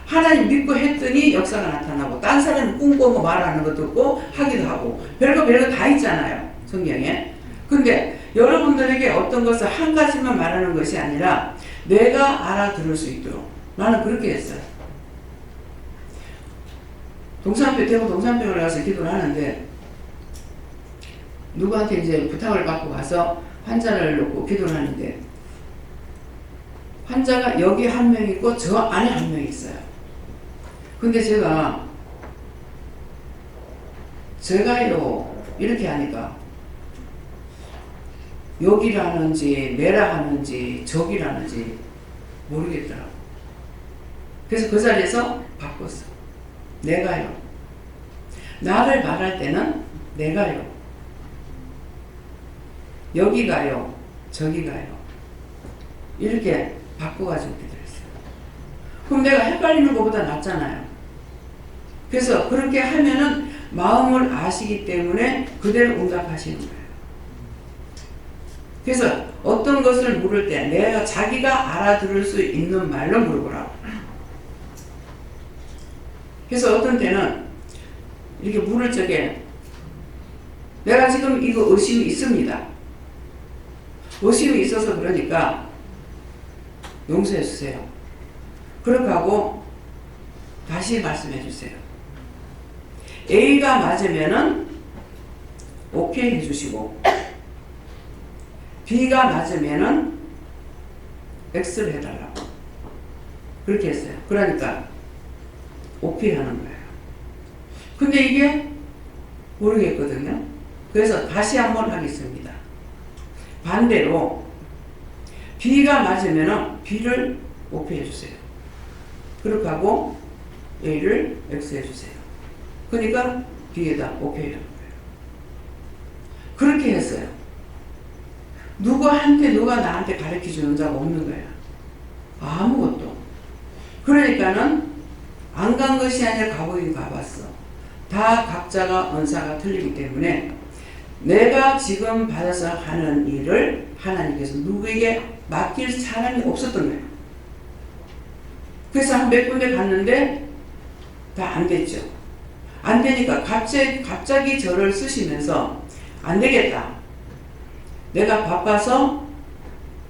[SPEAKER 1] 하나님 믿고 했더니 역사가 나타나고 딴 사람이 꿈꾸고 말하는 것도 없고 하기도 하고 별거 다 있잖아요. 성경에. 근데 여러분들에게 어떤 것을 한 가지만 말하는 것이 아니라 내가 알아들을 수 있도록 나는 그렇게 했어요. 대구 동산병원에 가서 기도를 하는데 누구한테 이제 부탁을 받고 가서 환자를 놓고 기도를 하는데 환자가 여기 한 명 있고 저 안에 한 명 있어요. 근데 제가요 이렇게 하니까 여기라는지 내라하는지 저기라는지 모르겠더라고. 그래서 그 자리에서 바꿨어. 내가요. 나를 말할 때는 내가요. 여기 가요. 저기 가요. 이렇게 바꿔가지고 기도했어요. 그럼 내가 헷갈리는 것보다 낫잖아요. 그래서 그렇게 하면은 마음을 아시기 때문에 그대로 응답하시는 거예요. 그래서 어떤 것을 물을 때 내가 자기가 알아들을 수 있는 말로 물어보라고. 그래서 어떤 때는 이렇게 물을 적에 내가 지금 이거 의심이 있습니다. 의심이 있어서 그러니까 용서해 주세요. 그렇게 하고 다시 말씀해 주세요. A가 맞으면은 오케이 해주시고 B가 맞으면은 X를 해달라고 그렇게 했어요. 그러니까 오케이 하는 거예요. 근데 이게 모르겠거든요. 그래서 다시 한번 하겠습니다. 반대로 B가 맞으면은 B를 오케이 해주세요. 그렇게 하고 A를 X 해주세요. 그러니까 B에다 오케이 하는 거예요. 그렇게 했어요. 누가 나한테 가르쳐 주는 자가 없는 거야. 아무것도. 그러니까는 안 간 것이 아니라 가보긴 가봤어. 다 각자가 은사가 틀리기 때문에 내가 지금 받아서 하는 일을 하나님께서 누구에게 맡길 사람이 없었던 거예요. 그래서 한 몇 군데 갔는데 다 안 됐죠. 안 되니까 갑자기 저를 쓰시면서 안 되겠다. 내가 바빠서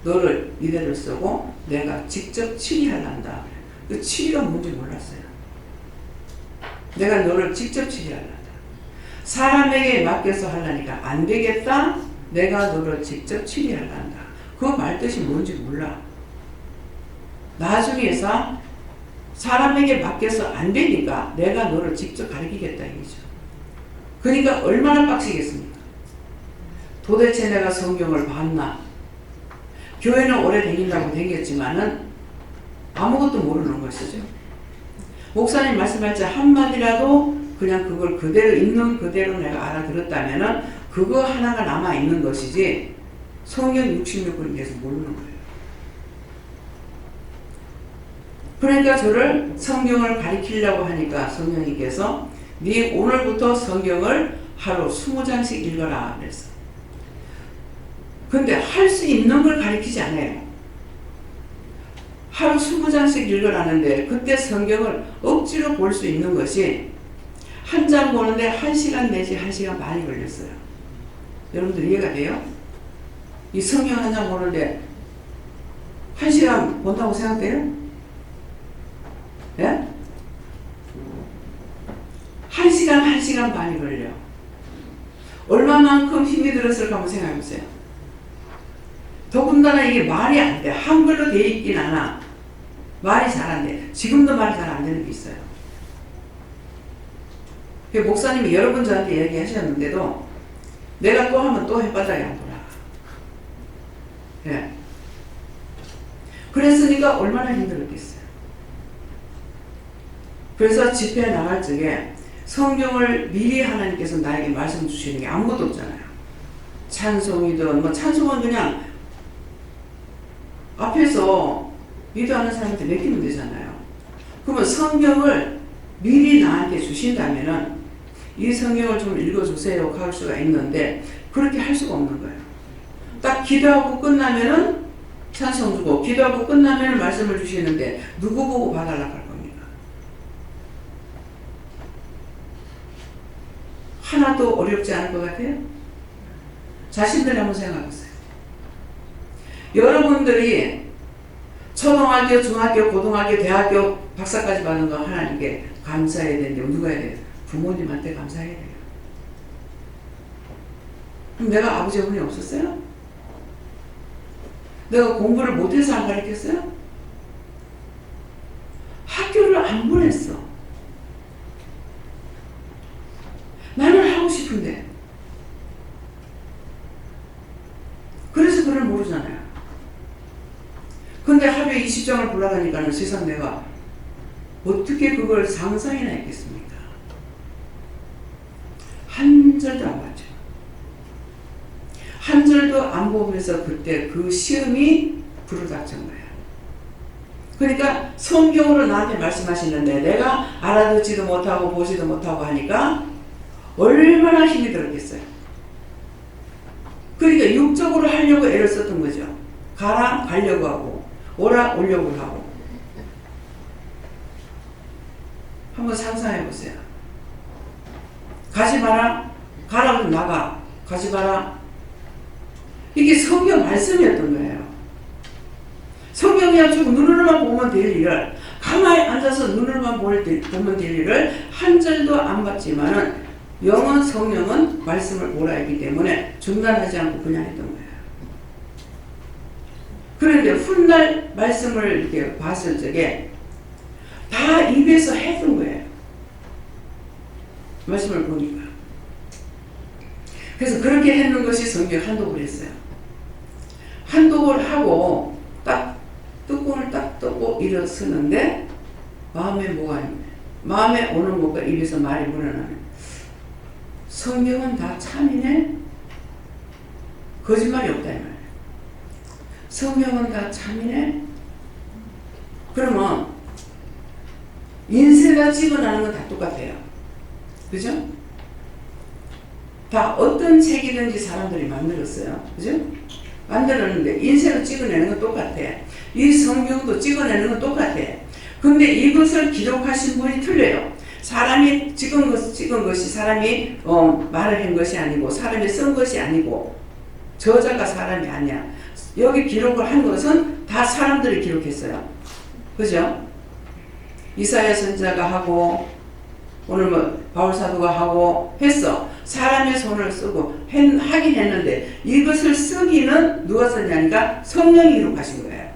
[SPEAKER 1] 너를 이대로 쓰고 내가 직접 치리하란다. 그 치리가 뭔지 몰랐어요. 내가 너를 직접 치리하란다. 사람에게 맡겨서 하려니까 안 되겠다. 내가 너를 직접 치리하란다. 그 말 뜻이 뭔지 몰라. 나중에서 사람에게 맡겨서 안 되니까 내가 너를 직접 가르치겠다 이거죠. 그러니까 얼마나 빡시겠습니까? 도대체 내가 성경을 봤나? 교회는 오래 다닌다고 다녔지만은 아무것도 모르는 것이죠. 목사님 말씀할 때 한마디라도 그냥 그걸 그대로 있는 그대로 내가 알아들었다면은 그거 하나가 남아 있는 것이지 성경 66권에 대해서 모르는 거예요. 그러니까 저를 성경을 가르치려고 하니까 성령님께서 네 오늘부터 성경을 하루 20장씩 읽어라 그랬어. 근데 할 수 있는 걸 가르치지 않아요. 하루 20장씩 읽으라는데 그때 성경을 억지로 볼 수 있는 것이 한 장 보는데 1시간 내지 1시간 반이 걸렸어요. 여러분들 이해가 돼요? 이 성경 한 장 보는데 1시간 본다고 생각돼요? 예? 1시간 반이 걸려. 얼마만큼 힘이 들었을까 한번 생각해보세요. 더군다나 이게 말이 안 돼. 한글로 돼 있긴 않아. 말이 잘 안 돼. 지금도 말이 잘 안 되는 게 있어요. 목사님이 여러 번 저한테 얘기하셨는데도 내가 또 하면 또 햇바닥에 안 돌아가. 예. 그랬으니까 얼마나 힘들었겠어요. 그래서 집회 나갈 적에 성경을 미리 하나님께서 나에게 말씀 주시는 게 아무것도 없잖아요. 찬송이든 뭐 찬송은 그냥 앞에서 기도하는 사람한테 맡기면 되잖아요. 그러면 성경을 미리 나한테 주신다면은 이 성경을 좀 읽어주세요 할 수가 있는데 그렇게 할 수가 없는 거예요. 딱 기도하고 끝나면은 찬송 주고 기도하고 끝나면은 말씀을 주시는데 누구 보고 봐달라고 할 겁니까? 하나도 어렵지 않을 것 같아요? 자신들 한번 생각해보세요. 여러분들이 초등학교, 중학교, 고등학교, 대학교 박사까지 받은 거 하나님께 감사해야 되는데 누가 해야 돼요? 부모님한테 감사해야 돼요. 그럼 내가 아버지 어머니 없었어요? 내가 공부를 못해서 안 가르쳤어요? 학교를 안 보냈어. 나는 하고 싶은데. 그래서 그걸 모르잖아요. 근데 하루에 20장을 골라가니까는 세상 내가 어떻게 그걸 상상이나 했겠습니까? 한 절도 안 봤죠. 한 절도 안 보면서 그때 그 시험이 불어닥친 거예요. 그러니까 성경으로 나한테 말씀하시는데 내가 알아듣지도 못하고 보지도 못하고 하니까 얼마나 힘이 들었겠어요. 그러니까 육적으로 하려고 애를 썼던 거죠. 가라 가려고 하고 오라 오려고 하고. 한번 상상해 보세요. 가지 마라. 가라 그러면 나가. 가지 마라. 이게 성경 말씀이었던 거예요. 성경이야 쭉 눈으로만 보면 될 일을, 가만히 앉아서 눈으로만 보면 될 일을 한 절도 안 받지만은 영은 성령은 말씀을 오라 했기 때문에 중단하지 않고 그냥 했던 거예요. 그런데 훗날 말씀을 이렇게 봤을 적에 다 입에서 했던 거예요. 말씀을 보니까. 그래서 그렇게 했는 것이 성경 한독을 했어요. 한독을 하고 딱 뚜껑을 딱 뜯고 일어서는데 마음에 뭐가 있냐. 마음에 오는 것과 입에서 말이 물어나는. 성경은 다 참이네? 거짓말이 없다 이 말이에요. 성경은 다 참이네? 그러면 인쇄가 찍어나는 건 다 똑같아요. 그죠? 다 어떤 책이든지 사람들이 만들었어요. 그죠? 만들었는데 인쇄로 찍어내는 건 똑같아. 이 성경도 찍어내는 건 똑같아. 근데 이것을 기록하신 분이 틀려요. 사람이 찍은 것이 사람이 말을 한 것이 아니고 사람이 쓴 것이 아니고 저자가 사람이 아니야. 여기 기록을 한 것은 다 사람들이 기록했어요. 그죠? 이사야 선지자가 하고 오늘 뭐 바울 사도가 하고 했어. 사람의 손을 쓰고 하긴 했는데 이것을 쓰기는 누가 썼냐니까 성령이 기록하신 거예요.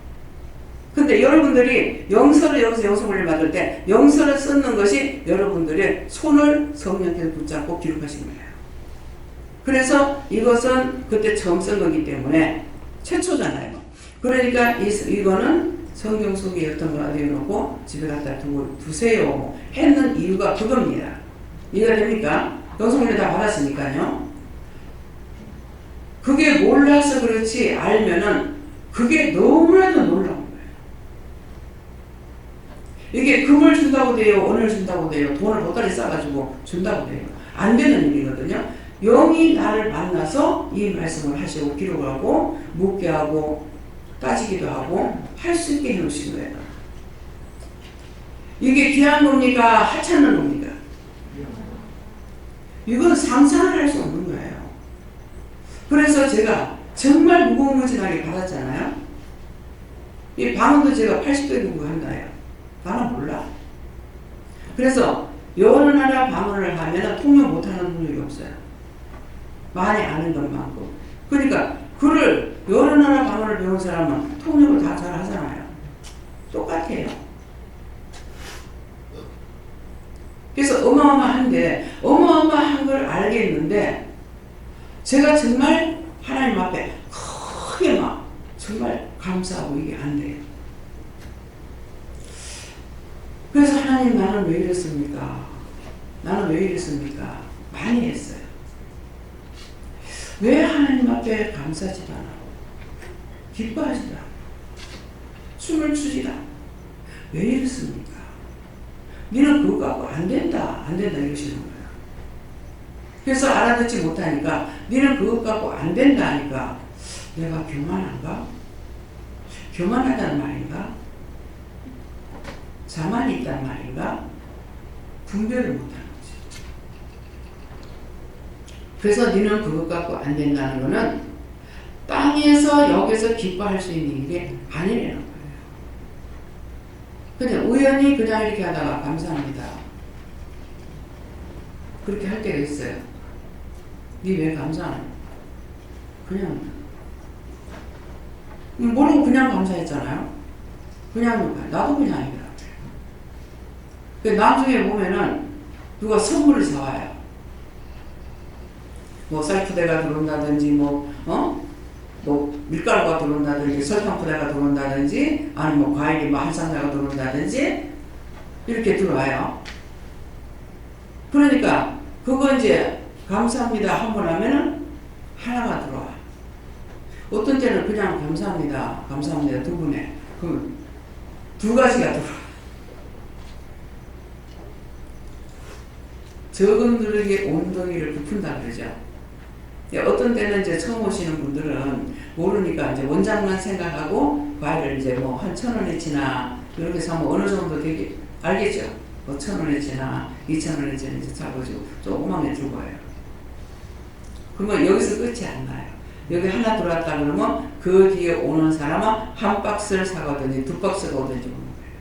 [SPEAKER 1] 근데 여러분들이 영서를 여기서 영서를 받을 때 영서를 쓰는 것이 여러분들의 손을 성령께서 붙잡고 기록하신 거예요. 그래서 이것은 그때 처음 쓴 거기 때문에 최초잖아요. 그러니까 이거는 성경 속에 어떤 거 내놓고 집에 갖다 두세요 했는 이유가 그겁니다. 이해가 됩니까? 영성을 다 받았으니까요. 그게 몰라서 그렇지 알면은 그게 너무나도 놀라운 거예요. 이게 금을 준다고 돼요? 은을 준다고 돼요? 돈을 보따리 싸가지고 준다고 돼요? 안 되는 일이거든요. 영이 나를 만나서 이 말씀을 하시고 기록을 하고 묻게 하고 따지기도 하고 할 수 있게 해놓으신 거예요. 이게 귀한 겁니까? 하찮은 겁니까? 이건 상상을 할 수 없는 거예요. 그래서 제가 정말 무궁무진하게 받았잖아요. 이 방언도 제가 80대 공부한다요. 나는 몰라. 그래서 여러 나라 방언을 하면 통역 못하는 분들이 없어요. 많이 아는 것만큼. 그러니까 그를 여러 나라 방언을 배운 사람은 통역을 다 잘 하잖아요. 똑같아요. 그래서 어마어마한데 어마어마한 걸 알겠는데 제가 정말 하나님 앞에 크게 막 정말 감사하고 이게 안 돼요. 그래서 하나님 나는 왜 이랬습니까? 나는 왜 이랬습니까? 많이 했어요. 왜 하나님 앞에 감사하지도 않아? 기뻐하지도 않아? 춤을 추지도 않아? 왜 이랬습니까? 너는 그거 갖고 안 된다 이러시는 거예요. 그래서 알아듣지 못하니까 너는 그거 갖고 안 된다 하니까 내가 교만한가? 교만하다는 말인가? 자만이 있다는 말인가? 분별을 못하는 거지. 그래서 너는 그것 갖고 안 된다는 거는 땅에서 여기서 기뻐할 수 있는 일이 아니라는 거예요. 그냥 우연히 그냥 이렇게 하다가 감사합니다. 그렇게 할 때가 있어요. 니 왜 감사하냐? 그냥 모르고 그냥 감사했잖아요. 그냥 나도 그냥 이거라. 나중에 보면은 누가 선물을 사와요. 뭐 쌀푸대가 들어온다든지 뭐 밀가루가 들어온다든지 설탕푸대가 들어온다든지 아니면 뭐 과일이 뭐 한 상자가 들어온다든지 이렇게 들어와요. 그러니까 그거 이제 감사합니다 한번 하면은 하나가 들어와. 어떤 때는 그냥 감사합니다 두 분에 그러면 두 가지가 들어와. 적은 누르게 온덩이를 부푼다 그러죠. 어떤 때는 이제 처음 오시는 분들은 모르니까 이제 원장만 생각하고 과일을 이제 뭐 한 1,000원어치나 이렇게 사면 어느 정도 되게 알겠죠? 뭐 1,000원어치나 2,000원어치나 이제 사가지고 조그맣게 줄 거예요. 그러면 여기서 끝이 안 나요. 여기 하나 들어왔다 그러면 그 뒤에 오는 사람은 한 박스를 사가든지 2박스가 오든지 오는 거예요.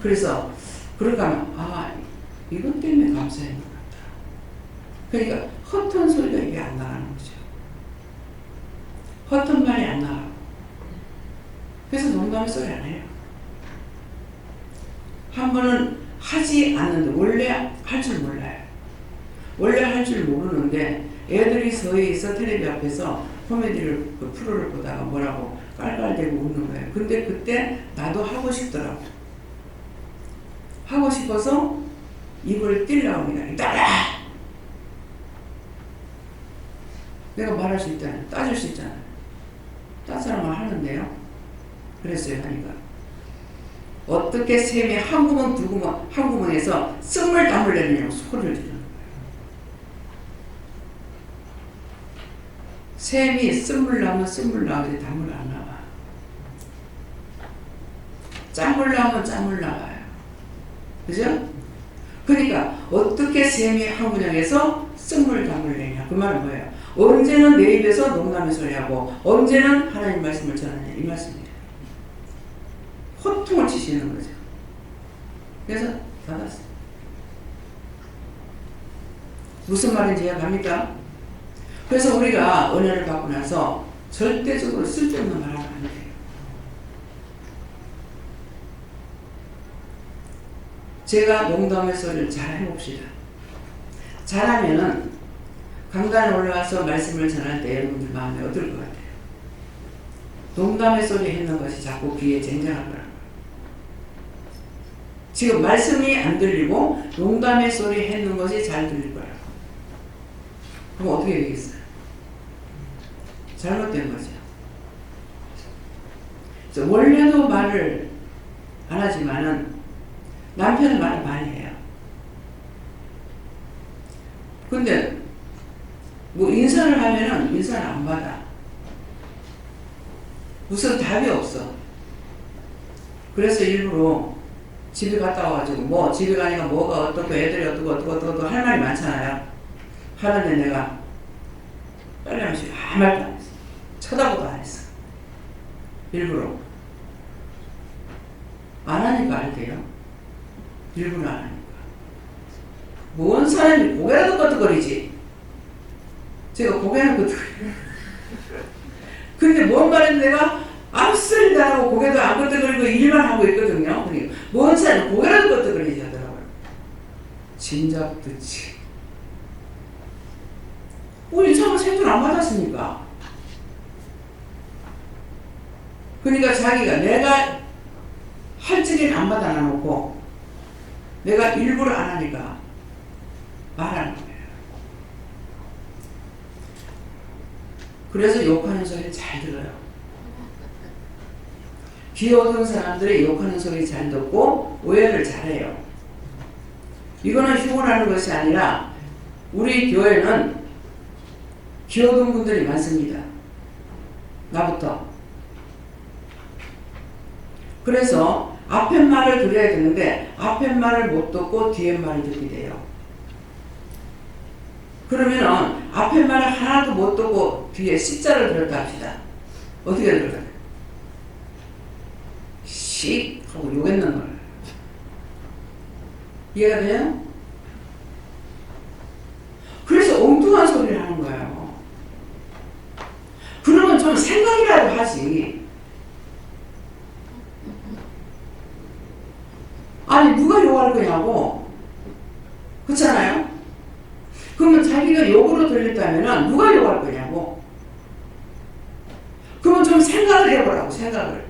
[SPEAKER 1] 그래서 그러니까 아 이것 때문에 감사했는 것 같다. 그러니까 헛된 소리가 이게 안 나가는 거죠. 헛된 말이 안 나가고. 그래서 농담의 소리 안 해요. 한 번은 하지 않는데 원래 할 줄 몰라요. 원래 할 줄 모르는데 애들이 서해에서 텔레비 앞에서 코미디를 그 프로를 보다가 뭐라고 깔깔대고 웃는 거예요. 근데 그때 나도 하고 싶더라고. 하고 싶어서 입을 띨라고 그냥 따라. 내가 말할 수 있잖아요. 따질 수 있잖아요. 따사람을 하는데요. 그랬어요. 하니까 어떻게 샘이 한 구멍 두 구멍 한 구멍에서 씀을 담을 내느냐고 소리를 지르는 거예요. 샘이 씀을 나면 씀을 나오지 담을 안 나와. 짬을 나오면 짬을 나와요. 그죠? 그러니까 어떻게 샘이 한 구멍에서 씀을 담을 내냐. 그 말은 뭐예요? 언제는 내 입에서 농담의 소리하고 언제는 하나님 말씀을 전하냐 이 말씀이에요. 호통을 치시는 거죠. 그래서 받았어요. 무슨 말인지 이해갑니까? 그래서 우리가 은혜를 받고 나서 절대적으로 쓸데없는 말 하면 안 돼요. 제가 농담의 소리를 잘 해봅시다. 잘하면은 강단에 올라와서 말씀을 전할 때 여러분들 마음에 어떨 것 같아요? 농담의 소리 했는 것이 자꾸 귀에 쟁쟁할 거라고요. 지금 말씀이 안 들리고 농담의 소리 했는 것이 잘 들릴 거라고. 그럼 어떻게 되겠어요? 잘못된 거죠. 원래도 말을 안 하지만은 남편은 말을 많이 해요. 근데 뭐 인사를 하면은 인사를 안 받아. 무슨 답이 없어. 그래서 일부러 집에 갔다 와가지고 뭐 집에 가니까 뭐가 어떻고 애들이 어떻고 할 말이 많잖아요. 하는데 내가 빨리 하면서 아무 말도 안 했어. 쳐다보도 안 했어. 일부러. 안 하니까 알게요. 일부러 안 하니까. 뭔 사람이 고개라도 끄덕거리지. 제가 고개는 끄덕거리고 근데 뭔가 내가 아무 소리도 안 하고 고개도 안 끄덕거리고 일만 하고 있거든요. 그러니까 뭔 사람이 고개라도 끄덕거리지 하더라고요. 진작 듣지. 우리 처음에 생존 안 받았으니까. 그러니까 자기가 내가 할 적에는 안 받아 놔놓고 내가 일부러 안 하니까 말하는 거예요. 그래서 욕하는 소리 잘 들어요. 귀 어두운 사람들이 욕하는 소리 잘 듣고 오해를 잘해요. 이거는 흉을 것이 아니라 우리 교회는 귀 어두운 분들이 많습니다. 나부터. 그래서 앞에 말을 들어야 되는데 앞에 말을 못 듣고 뒤에 말을 듣게 돼요. 그러면은 앞에 말을 하나도 못 듣고 뒤에 C자를 들었다 합시다. 어떻게 들어가요? 씩 하고 욕했는 거예요. 이해가 돼요? 그래서 엉뚱한 소리를 하는 거예요. 그러면 좀 생각이라도 하지. 아니 누가 욕할 거냐고. 그렇잖아요? 그러면 자기가 욕으로 들렸다면 누가 욕할 거냐고. 그러면 좀 생각을 해보라고. 생각을.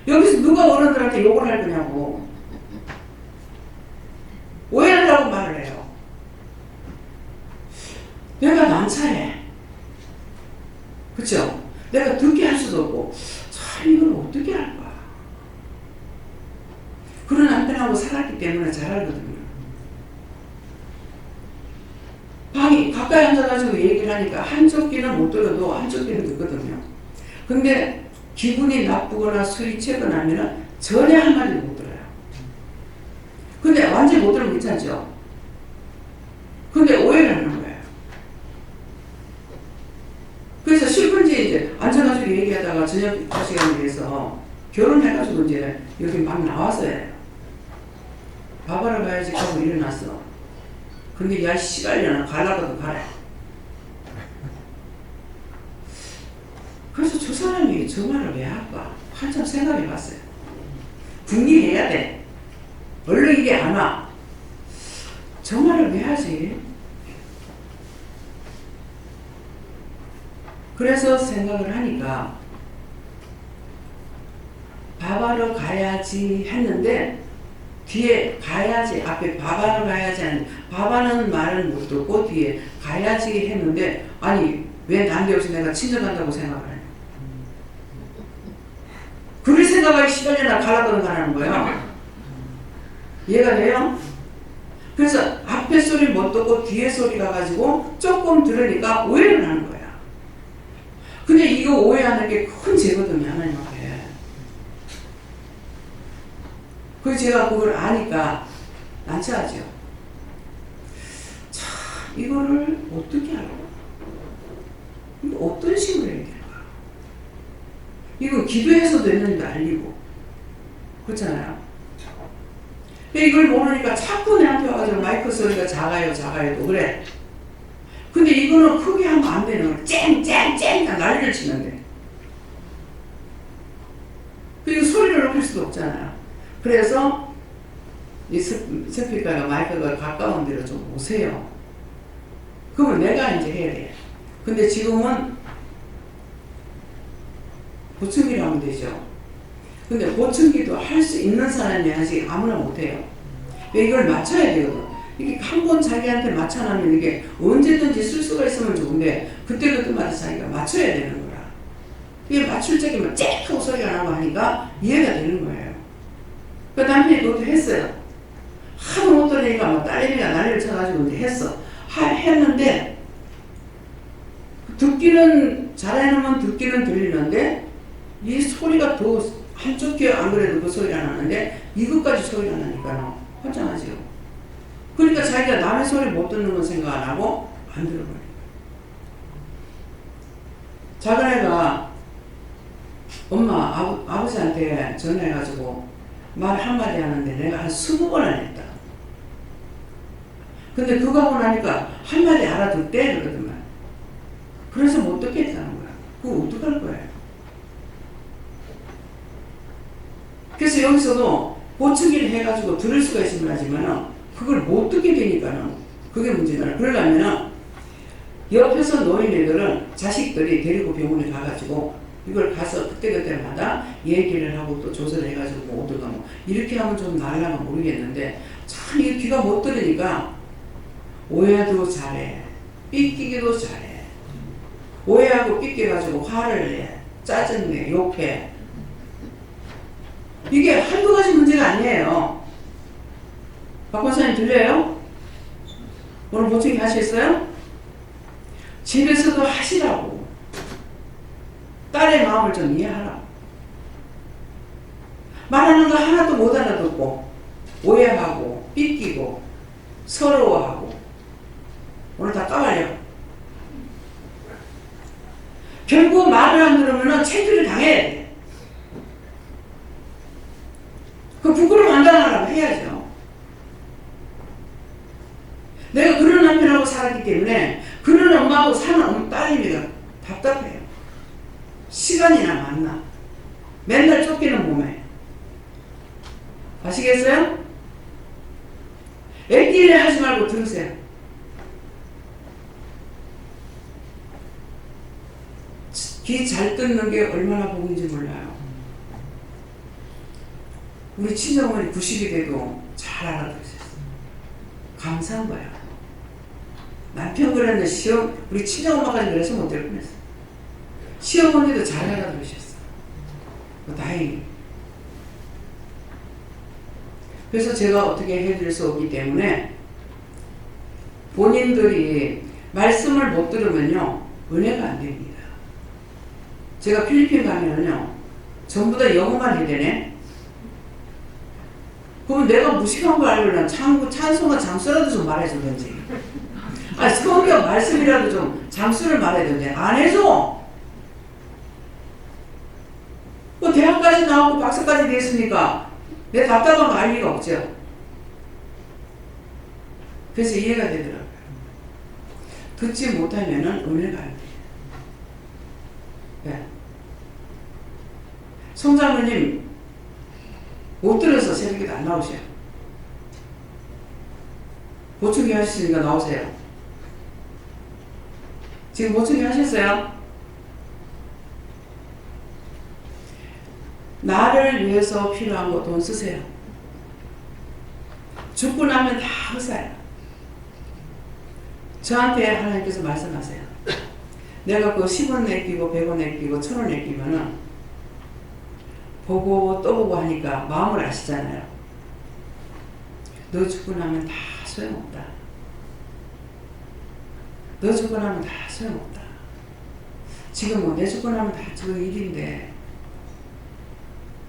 [SPEAKER 1] 여기서 누가 어른들한테 욕을 할 거냐고. 오해를 하고 말을 해요. 내가 난처해. 그쵸? 내가 듣게 할 수도 없고 참 이걸 어떻게 할까. 그런 남편하고 살았기 때문에 잘 알거든요. 아니 가까이 앉아가지고 얘기를 하니까 한쪽 귀는 못 들어도 한쪽 귀는 듣거든요. 근데 기분이 나쁘거나 소리치거나 하면은 전혀 한마디도 못 들어요. 근데 완전히 못 들으면 괜찮죠? 근데 오해를 하는 거예요. 그래서 실컷이 이제 앉아가지고 얘기하다가 저녁 시간에 대해서 결혼해가지고 이제 여기 막 나왔어요. 밥하러 가야지 하고 일어났어. 근데 야 씨발려나 가려고도 가라. 그래서 저 사람이 저 말을 왜 할까? 한참 생각해 봤어요. 분리해야 돼. 원래 이게 안 와. 저 말을 왜 하지? 그래서 생각을 하니까 밥하러 가야지 했는데 뒤에 가야지 앞에 밥하러 가야지 하는 밥하는 말은 못 듣고 뒤에 가야지 했는데 아니 왜 난데없이 내가 친정간다고 생각을 하냐. 그럴 생각을 시달려나 가라거든 가라는 거예요. 이해가 돼요? 그래서 앞에 소리 못 듣고 뒤에 소리가 가지고 조금 들으니까 오해를 하는 거야. 근데 이거 오해하는 게 큰 죄거든요, 하나님 앞에. 그래서 제가 그걸 아니까 난처하죠. 참, 이거를 어떻게 하라고? 이거 어떤 식으로 해야 될까? 이거 기도해서도 했는데 알리고. 그렇잖아요. 근데 이걸 모르니까 자꾸 내한테 와가지고 마이크 소리가 작아요, 또 그래. 근데 이거는 크게 하면 안 되는 거야. 쨍! 난리를 치는데. 그리고 소리를 높일 수도 없잖아요. 그래서 이 스피커가 마이크가 가까운 데로 좀 오세요. 그러면 내가 이제 해야 돼. 근데 지금은 보청기를 하면 되죠. 근데 보청기도 할 수 있는 사람이 아직 아무나 못해요. 이걸 맞춰야 되거든. 이게 한 번 자기한테 맞춰놓으면 이게 언제든지 쓸 수가 있으면 좋은데 그때마다 자기가 맞춰야 되는 거라. 이게 맞출 적이면 쨍 하고 소리가 나고 하니까 이해가 되는 거예요. 그 남편이 그것도 했어요. 하도 못 들으니까 뭐 딸내미가 난리를 쳐가지고 이제 했어. 했는데 듣기는 잘해놓으면 듣기는 들리는데 이 소리가 더 한쪽 귀에 안 그래도 그 소리가 나는데 이것까지 소리가 나니까 환장하죠. 그러니까 자기가 남의 소리 못 듣는 건 생각 안 하고 안 들어버려요. 작은 애가 엄마 아버지한테 전화해가지고 말 한마디 하는데 내가 한 20번을 했다. 근데 그거 하고 나니까 한마디 알아듣대 그러더만. 그래서 못 듣겠다는 거야. 그거 어떡할 거예요? 그래서 여기서도 보청기를 해가지고 들을 수가 있으면 하지만 그걸 못 듣게 되니까는 그게 문제잖아요. 그러려면 옆에서 노인애들은 자식들이 데리고 병원에 가가지고 이걸 가서 그때그때마다 얘기를 하고 또 조사를 해가지고 뭐 어디가 뭐 이렇게 하면 좀 나으려나 모르겠는데 참 이게 귀가 못 들으니까 오해도 잘해. 삐끼기도 잘해. 오해하고 삐끼가지고 화를 내. 짜증내. 욕해. 이게 한두 가지 문제가 아니에요. 박 권사님 들려요? 오늘 보청기 하시겠어요? 집에서도 하시라고. 딸의 마음을 좀 이해하라고. 말하는 거 하나도 못 알아듣고 오해하고 삐끼고 서러워하고 오늘 다 까발려. 결국 말을 안 들으면 체크를 당해야 돼. 그 부끄러움 안 당하라고 해야죠. 내가 그런 남편하고 살았기 때문에 그런 엄마하고 사는 딸내미가 답답해요. 시간이나 만나. 맨날 쫓기는 몸에. 아시겠어요? 애끼리 하지 말고 들으세요. 귀 잘 듣는 게 얼마나 복인지 몰라요. 우리 친정어머니 90이 돼도 잘 알아들으셨어요. 감사한 거야. 남편 그랬는데 우리 친정엄마까지 그래서 못 될 뻔했어. 시어머니도 잘 알아들으셨어. 다행히. 그래서 제가 어떻게 해드릴 수 없기 때문에 본인들이 말씀을 못 들으면요 은혜가 안 됩니다. 제가 필리핀 가면은요 전부 다 영어만 해대네. 그럼 내가 무식한 거 알려면 찬송과 장수라도 좀 말해주든지. 아니 성경 말씀이라도 좀 장수를 말해주든지. 안 해줘. 뭐 대학까지 나오고 박사까지 됐으니까 내 답답한 거 알 리가 없죠. 그래서 이해가 되더라고요. 듣지 못하면은 은혜가 안 돼요. 네. 송장로님 못 들어서 새벽에도 안 나오셔요. 보충기 하시니까 나오세요. 지금 보충기 하셨어요? 나를 위해서 필요한 거 돈 쓰세요. 죽고 나면 다 헛사요. 저한테 하나님께서 말씀하세요. 내가 그 10원 내끼고 100원 내끼고 1000원 내끼면은 보고 또 보고 하니까 마음을 아시잖아요. 너 죽고 나면 다 소용없다. 너 죽고 나면 다 소용없다. 지금 뭐 내 죽고 나면 다 저 일인데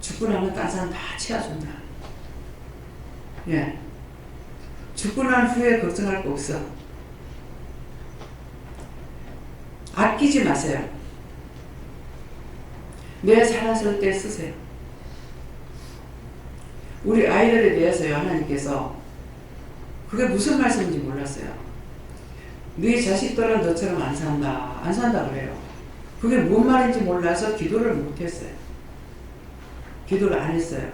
[SPEAKER 1] 죽고 나면 딴 사람 다 채워준다. 예. 죽고 난 후에 걱정할 거 없어. 아끼지 마세요. 내 살았을 때 쓰세요. 우리 아이들에 대해서요 하나님께서 그게 무슨 말씀인지 몰랐어요. 네 자식들은 너처럼 안 산다. 안 산다 그래요. 그게 뭔 말인지 몰라서 기도를 못했어요. 기도를 안 했어요.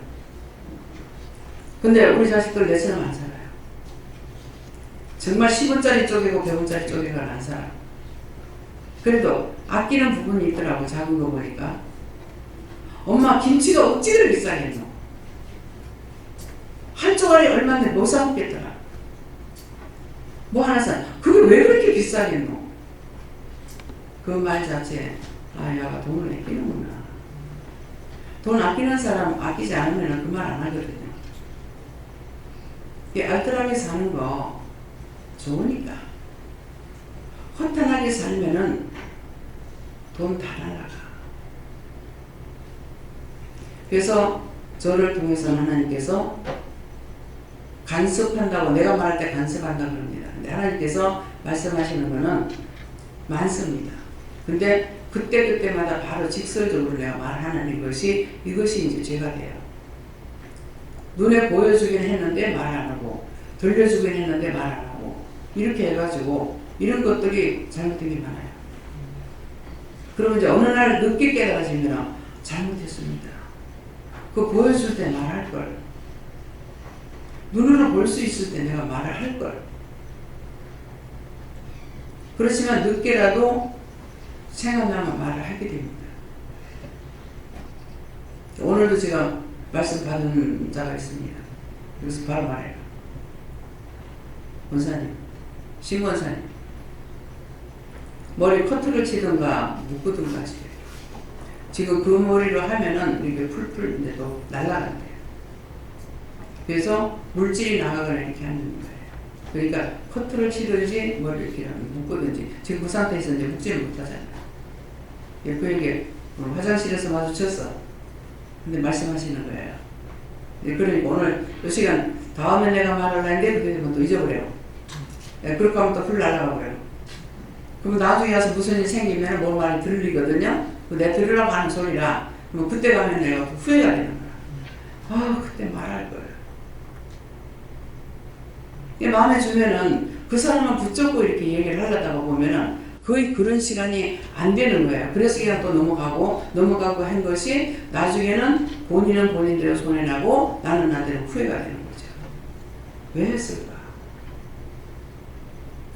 [SPEAKER 1] 근데 우리 자식들 내처럼 안 살아요. 정말 10원짜리 쪽이고 100원짜리 쪽이고 안 살아. 그래도 아끼는 부분이 있더라고. 작은 거 보니까. 엄마 김치가 억지로 비싸겠노. 한 쪼가리 얼마인데 못 사 먹겠더라. 뭐 하나 사. 그게 왜 그렇게 비싸겠노. 그 말 자체에 아 야가 돈을 아끼는구나. 돈 아끼는 사람 아끼지 않으면 그 말 안 하거든요. 이 알뜰하게 사는 거 좋으니까. 허탄하게 살면은 돈 다 날아가. 그래서 저를 통해서 하나님께서 간섭한다고 내가 말할 때 간섭한다고 그럽니다. 근데 하나님께서 말씀하시는 거는 많습니다. 근데 그때마다 바로 직설적으로 내가 말하는 것이 이것이 이제 죄가 돼요. 눈에 보여주긴 했는데 말 안 하고 들려주긴 했는데 말 안 하고 이렇게 해가지고 이런 것들이 잘못된 게 많아요. 그러면 이제 어느 날 늦게 깨달아지면 잘못했습니다. 그거 보여줄 때 말할 걸. 눈으로 볼 수 있을 때 내가 말을 할 걸. 그렇지만 늦게라도 생각나면 말을 하게 됩니다. 오늘도 제가 말씀 받은 자가 있습니다. 그래서 바로 말해요. 원사님, 신원사님, 머리 커트를 치든가 묶든가 하시래요. 지금 그 머리로 하면은 이렇게 풀풀 이제 또 날아간대요. 그래서 물질이 나가거나 이렇게 하는 거예요. 그러니까 커트를 치든지 머리를 이렇게 묶든지 지금 그 상태에서 이제 묶지를 못하잖아요. 그 얘기 화장실에서 마주쳤어. 근데 말씀하시는 거예요. 그러니까 오늘 이 시간 다음에 내가 말을 하는데 그게 되면 또 잊어버려요. 그렇게 하면 또 풀 날아가 버려요. 그럼 나중에 와서 무슨 일이 생기면 뭐 말이 들리거든요. 내 들으라고 하는 소리라. 그럼 그때 가면 내가 후회가 되는 거야. 아, 그때 말할 거예요. 마음에 주면은 그 사람만 붙잡고 이렇게 얘기를 하려다가 보면은 거의 그런 시간이 안 되는 거예요. 그래서 그냥 또 넘어가고 한 것이 나중에는 본인은 본인대로 손해나고 나는 나대로 후회가 되는 거죠. 왜 했을까?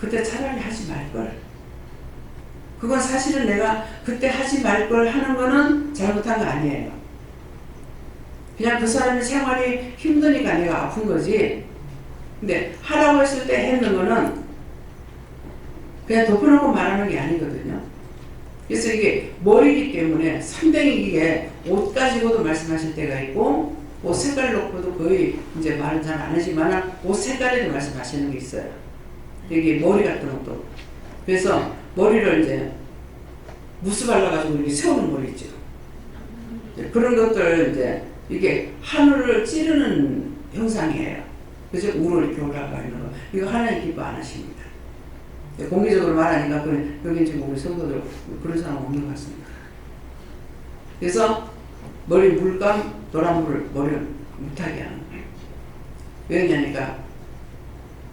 [SPEAKER 1] 그때 차라리 하지 말걸. 그건 사실은 내가 그때 하지 말걸 하는 거는 잘못한 거 아니에요. 그냥 그 사람의 생활이 힘드니까 내가 아픈 거지. 근데 하라고 했을 때 했는 거는 그냥 덮어놓고 말하는 게 아니거든요. 그래서 이게 머리이기 때문에 상당히 이게 옷 가지고도 말씀하실 때가 있고 옷 색깔 놓고도 거의 이제 말은 잘 안 하지만 옷 색깔에도 말씀하시는 게 있어요. 이게 머리 같은 것도 그래서 머리를 이제 무스 발라가지고 이렇게 세우는 머리 있죠. 그런 것들 이제 이게 하늘을 찌르는 형상이에요. 그래서 우로 이렇게 올라가 있는 거. 이거 하나님 기뻐 안 하십니다. 공개적으로 말하니까 여기 지금 우리 성도들 그런 사람 없는 것 같습니다. 그래서 머리 물감 노란 물을 머리를 못하게 하는 거예요. 왜 그러냐니까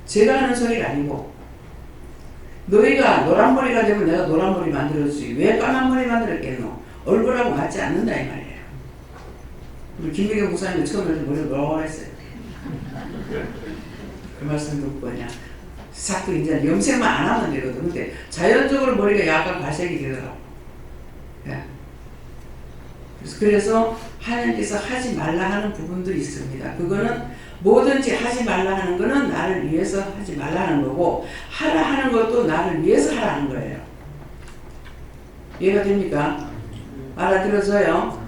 [SPEAKER 1] 제가 하는 소리가 아니고 너희가 노란 머리가 되면 내가 노란 머리 만들어주지 왜 까만 머리 만들었겠노? 얼굴하고 맞지 않는다 이 말이에요. 우리 김미경 목사님이 처음에 머리를 뭐라고 했어요? 그 말씀 듣고 그냥 자꾸 이제 염색만 안 하면 되거든. 근데 자연적으로 머리가 약간 발색이 되더라고. 예. 그래서 하나님께서 하지 말라 하는 부분도 있습니다. 그거는 뭐든지 하지 말라 하는 거는 나를 위해서 하지 말라 하는 거고 하라 하는 것도 나를 위해서 하라는 거예요. 이해가 됩니까? 알아들어서요.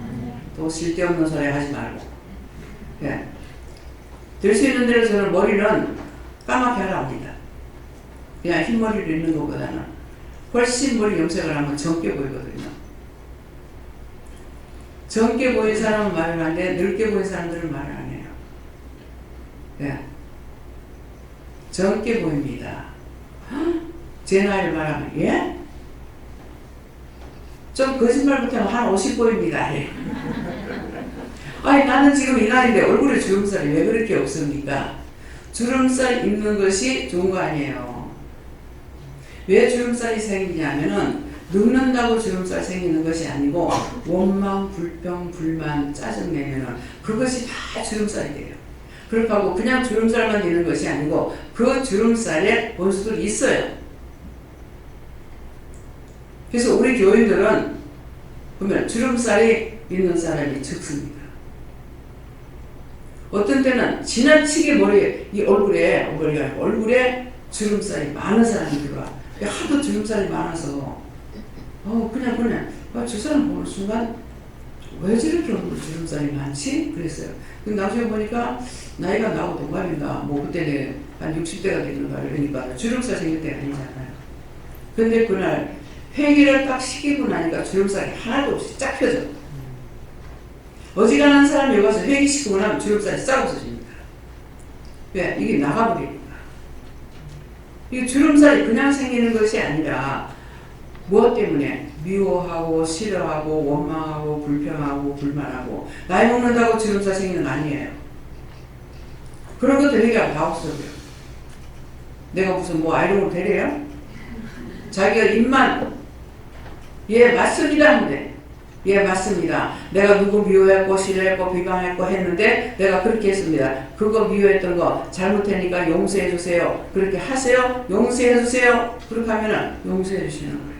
[SPEAKER 1] 또 쓸데없는 소리 하지 말고. 예. 될 수 있는 대로 저는 머리는 까맣게 하라 합니다. 그냥 흰머리를 있는 것보다는 훨씬 머리 염색을 하면 젊게 보이거든요. 젊게 보인 사람은 말을 하는데 늙게 보인 사람들은 말을 안 해요. 예. 젊게 보입니다. 제 나이를 말하면 예? 좀 거짓말 못하면 한 50 보입니다. 예. 아니 나는 지금 이 나이인데 얼굴에 주름살이 왜 그렇게 없습니까? 주름살 있는 것이 좋은 거 아니에요. 왜 주름살이 생기냐면은 늙는다고 주름살 생기는 것이 아니고 원망, 불평, 불만, 짜증내면은 그것이 다 주름살이 돼요. 그렇게 하고 그냥 주름살만 있는 것이 아니고 그 주름살에 원수들이 있어요. 그래서 우리 교인들은 보면 주름살이 있는 사람이 적습니다. 어떤 때는 지나치게 이 얼굴에 주름살이 많은 사람이 들어와. 하도 주름살이 많아서 그냥 저 사람 보는 순간 왜 저렇게 얼굴 주름살이 많지? 그랬어요. 근데 나중에 보니까 나이가 나하고 동갑인가 뭐 그때 한 60대가 되는가 그러니까 주름살 생길 때가 아니잖아요. 근데 그날 회개를 딱 시키고 나니까 주름살이 하나도 없이 쫙 펴져. 어지간한 사람이 여기 가서 회개시키고 나면 주름살이 싹 없어집니다. 왜? 이게 나가버리니까. 이 주름살이 그냥 생기는 것이 아니라 무엇 때문에? 미워하고 싫어하고 원망하고 불평하고 불만하고 나이 먹는다고 주름살 생기는 거 아니에요. 그런 것도 회개하고 다 없어져요. 내가 무슨 뭐 아이롱을 대래요? 자기가 입만 예 맞습니다 하면 돼. 예 맞습니다. 내가 누구 미워했고 싫어했고 비방했고 했는데 내가 그렇게 했습니다. 그거 미워했던 거 잘못했으니까 용서해 주세요. 그렇게 하세요. 용서해 주세요. 그렇게 하면은 용서해 주시는 거예요.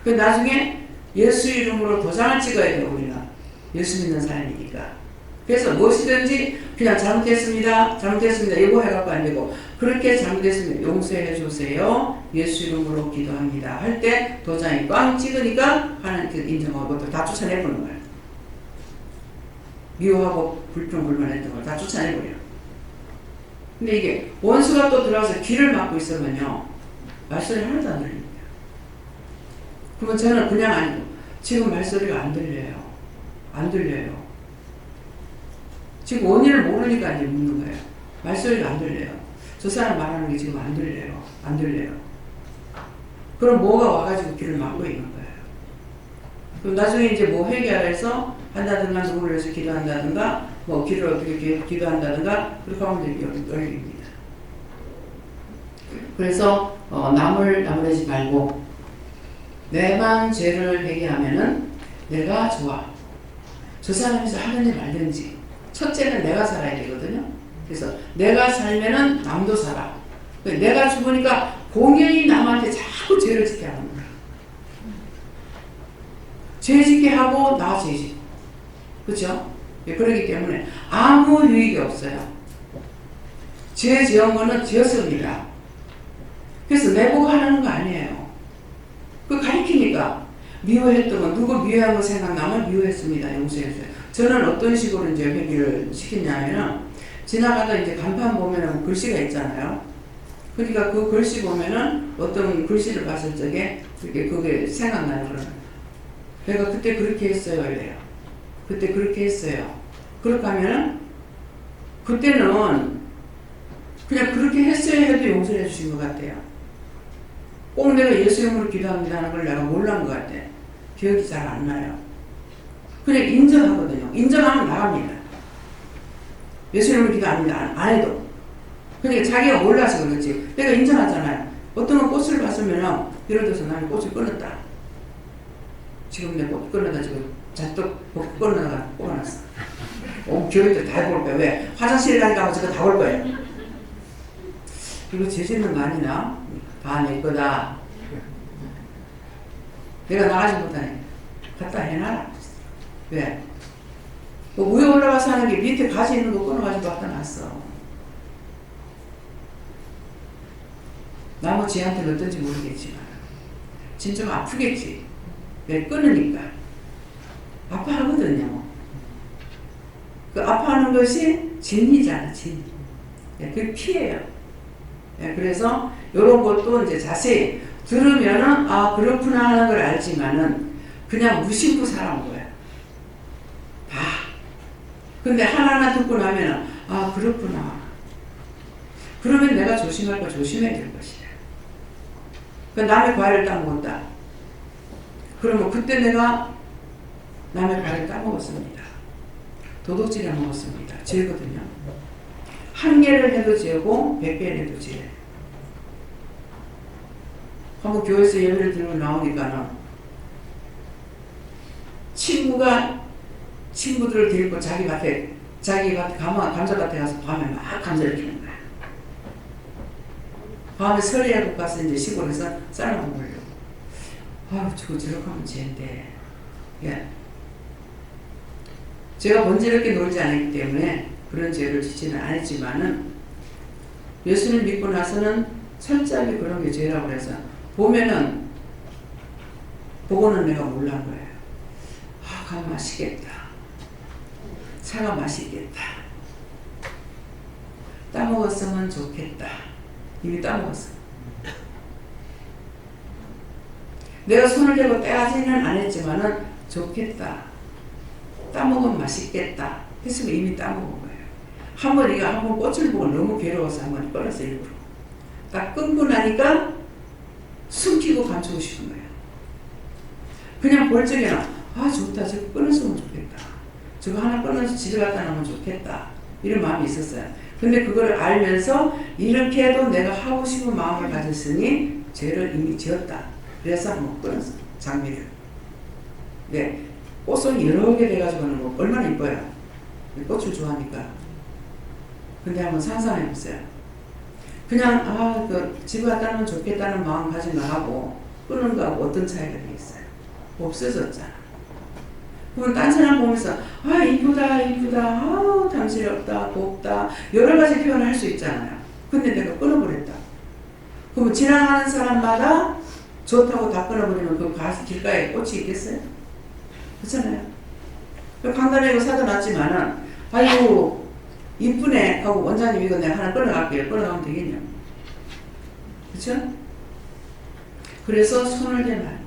[SPEAKER 1] 그 나중에 예수 이름으로 도장을 찍어야 돼요. 우리가 예수 믿는 사람이니까. 그래서 무엇이든지 그냥 잘못했습니다. 이거 해갖고 안 되고 그렇게 잘못했으면 용서해 주세요. 예수 이름으로 기도합니다. 할 때 도장이 꽝 찍으니까 하나님께서 인정하고 또 다 쫓아내보는 거예요. 미워하고 불평 불만했던 걸 다 쫓아내버려요. 근데 이게 원수가 또 들어와서 귀를 막고 있으면요. 말소리 하나도 안 들립니다. 그러면 저는 그냥 아니고 지금 말소리가 안 들려요. 안 들려요. 지금 원인을 모르니까 이제 묻는 거예요. 말소리가 안 들려요. 저 사람 말하는 게 지금 안 들려요. 안 들려요. 그럼 뭐가 와가지고 귀를 막고 있는 거예요. 그럼 나중에 이제 뭐 회개하라 해서 한다든가 누구를 위해서 기도한다든가 뭐 기도를 어떻게 기도한다든가 그렇게 하면 되게 열립니다. 그래서 남을 나무라지 말고 내만 죄를 회개하면은 내가 좋아. 저 사람에서 하든지 말든지 첫째는 내가 살아야 되거든요. 그래서 내가 살면은 남도 살아. 내가 죽으니까 공연히 남한테 자꾸 죄를 짓게 하는 거야. 죄 짓게 하고 나 죄 짓고. 그렇죠? 그렇기 때문에 아무 유익이 없어요. 죄 지은 거는 지었습니다. 그래서 내보고 하는 거 아니에요. 그 가리키니까 미워했던 거 누구 미워한 거 생각나면 미워했습니다. 용서했어요. 저는 어떤 식으로 이제 회개를 시켰냐면은 지나가다 이제 간판 보면 글씨가 있잖아요. 그러니까 그 글씨 보면은 어떤 글씨를 봤을 적에 그게 생각나요. 그러면. 내가 그때 그렇게 했어요. 이래요. 그때 그렇게 했어요. 그렇게 하면은 그때는 그냥 그렇게 했어야 해도 용서해 주신 것 같아요. 꼭 내가 예수 이름으로 기도합니다 하는 걸 내가 몰랐는 것 같아. 기억이 잘 안 나요. 그냥 인정하거든요. 인정하면 나갑니다. 예수 이름으로 기도합니다. 안 해도. 그러니까 자기가 몰라서 그렇지. 내가 인정하잖아요. 어떤 건 꽃을 봤으면 예를 들어서 나는 꽃을 끊었다. 지금 내 꽃 끊어다 지금 잔뜩 벚꽃 끊어다가 뽑아놨어. 교회들 다 해볼 거야. 왜? 화장실에 가니까 저거 다 볼 거야. 이거 죄짓는 거 아니나? 다 내 거다. 내가 나가지 못하네. 갖다 해놔라. 왜? 뭐 위에 올라가서 하는 게 밑에 가지 있는 거 끊어가지고 갖다 놨어. 나머지한테는 어떤지 모르겠지만 진짜 아프겠지. 왜? 끊으니까 아파하거든요. 그 아파하는 것이 진리잖아. 진리. 그 피해요. 그래서 이런 것도 이제 자세히 들으면은 아 그렇구나 하는 걸 알지만은 그냥 무심코 살아온 거야. 다. 근데 하나하나 듣고 나면은 아 그렇구나. 그러면 내가 조심할 거 조심해야 될 것이야. 그 남의 과일을 따먹었다. 그러면 그때 내가 남의 과일을 따먹었습니다. 도둑질해 먹었습니다. 죄거든요. 한 개를 해도 죄고 100개를 해도 죄. 한번 교회에서 예배를 들고 나오니까는 친구들을 데리고 자기 밭에 감자밭에 가서 밤에 막 감자를 캐는 거야. 밤에 설리하고 가서 이제 시골에서 삶아 먹으려고. 아우 저렇게 하면 죄인데. 예. 제가 번지럽게 놀지 않았기 때문에 그런 죄를 짓지는 않았지만은 예수를 믿고 나서는 철저하게 그런 게 죄라고 해서 보면은 보고는 내가 몰란 거예요. 아, 가 맛있겠다. 차가 맛있겠다. 따먹었으면 좋겠다. 이미 따먹었어. 내가 손을 대고 떼가지는 안 했지만은 좋겠다. 따먹으면 맛있겠다. 했으면 이미 따먹은 거예요. 한번 이거 한번 꽃을 보고 너무 괴로워서 한번 끊었어 일부러. 딱 끊고 나니까 숨기고 감추고 싶은 거예요. 그냥 볼 적에는 아 좋다. 저거 끊었으면 좋겠다. 저거 하나 끊어서 집에 갖다 놓으면 좋겠다. 이런 마음이 있었어요. 근데 그걸 알면서 이렇게 해도 내가 하고 싶은 마음을 가졌으니 죄를 이미 지었다. 그래서 한번 끊었어. 장미를. 네. 꽃은 여러 개 돼가지고는 뭐 얼마나 이뻐요. 꽃을 좋아하니까. 근데 한번 상상해보세요. 그냥 집에 갖다 놓으면 좋겠다는 마음 가진 거하고 끊은 거하고 어떤 차이가 되겠어요? 없어졌잖아. 그러면 딴 사람 보면서 아 이쁘다 이쁘다 아우 탐스럽다 곱다 여러 가지 표현을 할 수 있잖아요. 근데 내가 끊어버렸다. 그러면 지나가는 사람마다 좋다고 다 끊어버리면 그 길가에 꽃이 있겠어요? 그렇잖아요. 간단하게 사다 놨지만은 아이고 이쁘네 하고 원장님 이거 내가 하나 끊어갈게요. 끊어가면 되겠냐? 그렇죠? 그래서 손을 대면 안 돼.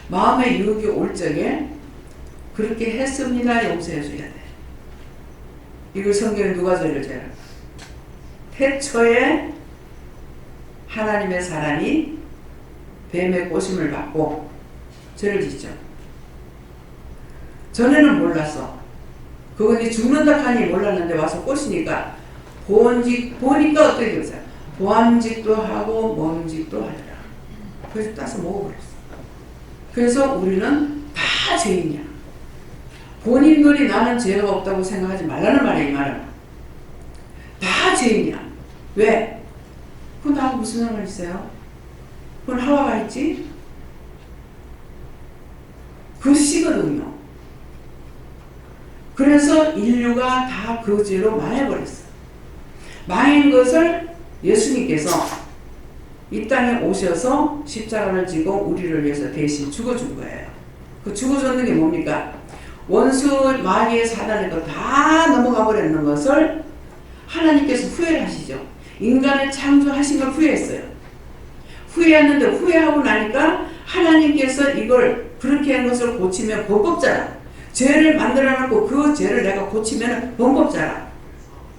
[SPEAKER 1] 마음의 유혹이 올 적에 그렇게 했습니다. 용서해 줘야 돼. 이걸 성경에 누가 죄를 져요? 태초에 하나님의 사람이 뱀의 꼬심을 받고 죄를 짓죠. 전에는 몰랐어. 그건 이 죽는다 하니 몰랐는데 와서 꼬시니까 보니까 어떻게 됐어요? 보암직도 하고 몸직도 하더라. 그래서 따서 먹어버렸어. 그래서 우리는 다 죄인이야. 본인들이 나는 죄가 없다고 생각하지 말라는 말이야. 이 말은 다 죄인이야. 왜? 그건 나하고 무슨 상관 있어요? 그건 하와가 있지? 그 씨거든요. 그래서 인류가 다 그 죄로 망해버렸어. 망한 것을 예수님께서 이 땅에 오셔서 십자가를 지고 우리를 위해서 대신 죽어준 거예요. 그 죽어줬는 게 뭡니까? 원수 마귀의 사단에도 다 넘어가 버렸는 것을 하나님께서 후회를 하시죠. 인간을 창조하신 걸 후회했어요. 후회했는데 후회하고 나니까 하나님께서 이걸 그렇게 한 것을 고치면 범법자라. 죄를 만들어놓고 그 죄를 내가 고치면 범법자라.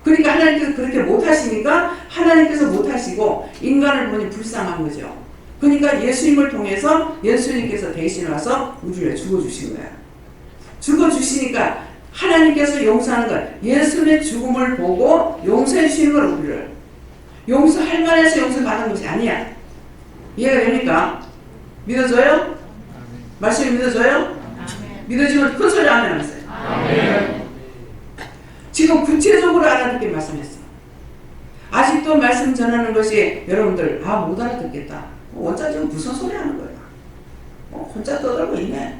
[SPEAKER 1] 그러니까 하나님께서 그렇게 못하시니까 하나님께서 못하시고 인간을 보니 불쌍한 거죠. 그러니까 예수님을 통해서 예수님께서 대신 와서 우리를 죽어주신 거야. 죽어주시니까 하나님께서 용서하는 걸 예수님의 죽음을 보고 용서해 주시는 걸 우리를 용서할 만해서 용서받은 것이 아니야. 이해가 됩니까? 믿어져요? 말씀이 믿어져요? 믿어지면 큰 소리 아멘 하세요. 지금 구체적으로 알아듣게 말씀했어. 아직도 말씀 전하는 것이 여러분들 못 알아듣겠다. 원자 지금 무슨 소리 하는 거야? 혼자 떠들고 있네.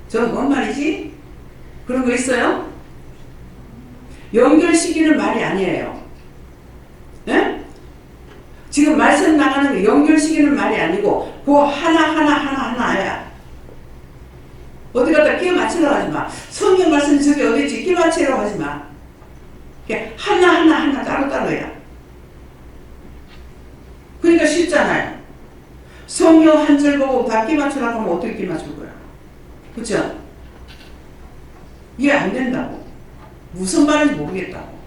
[SPEAKER 1] 저건 뭔 말이지? 그런 거 있어요? 연결시키는 말이 아니에요. 예? 지금 말씀 나가는 거 연결시키는 말이 아니고 그 하나야. 어디 갖다 끼워 맞추려고 하지 마. 성경 말씀 저기 어디 있지? 끼워 맞추려고 하지 마. 하나 따로따로야. 그러니까 쉽잖아요. 성경 한 절 보고 다 끼워 맞추려고 하면 어떻게 끼워 맞출 거야? 그렇죠? 이해 안 된다고. 무슨 말인지 모르겠다고.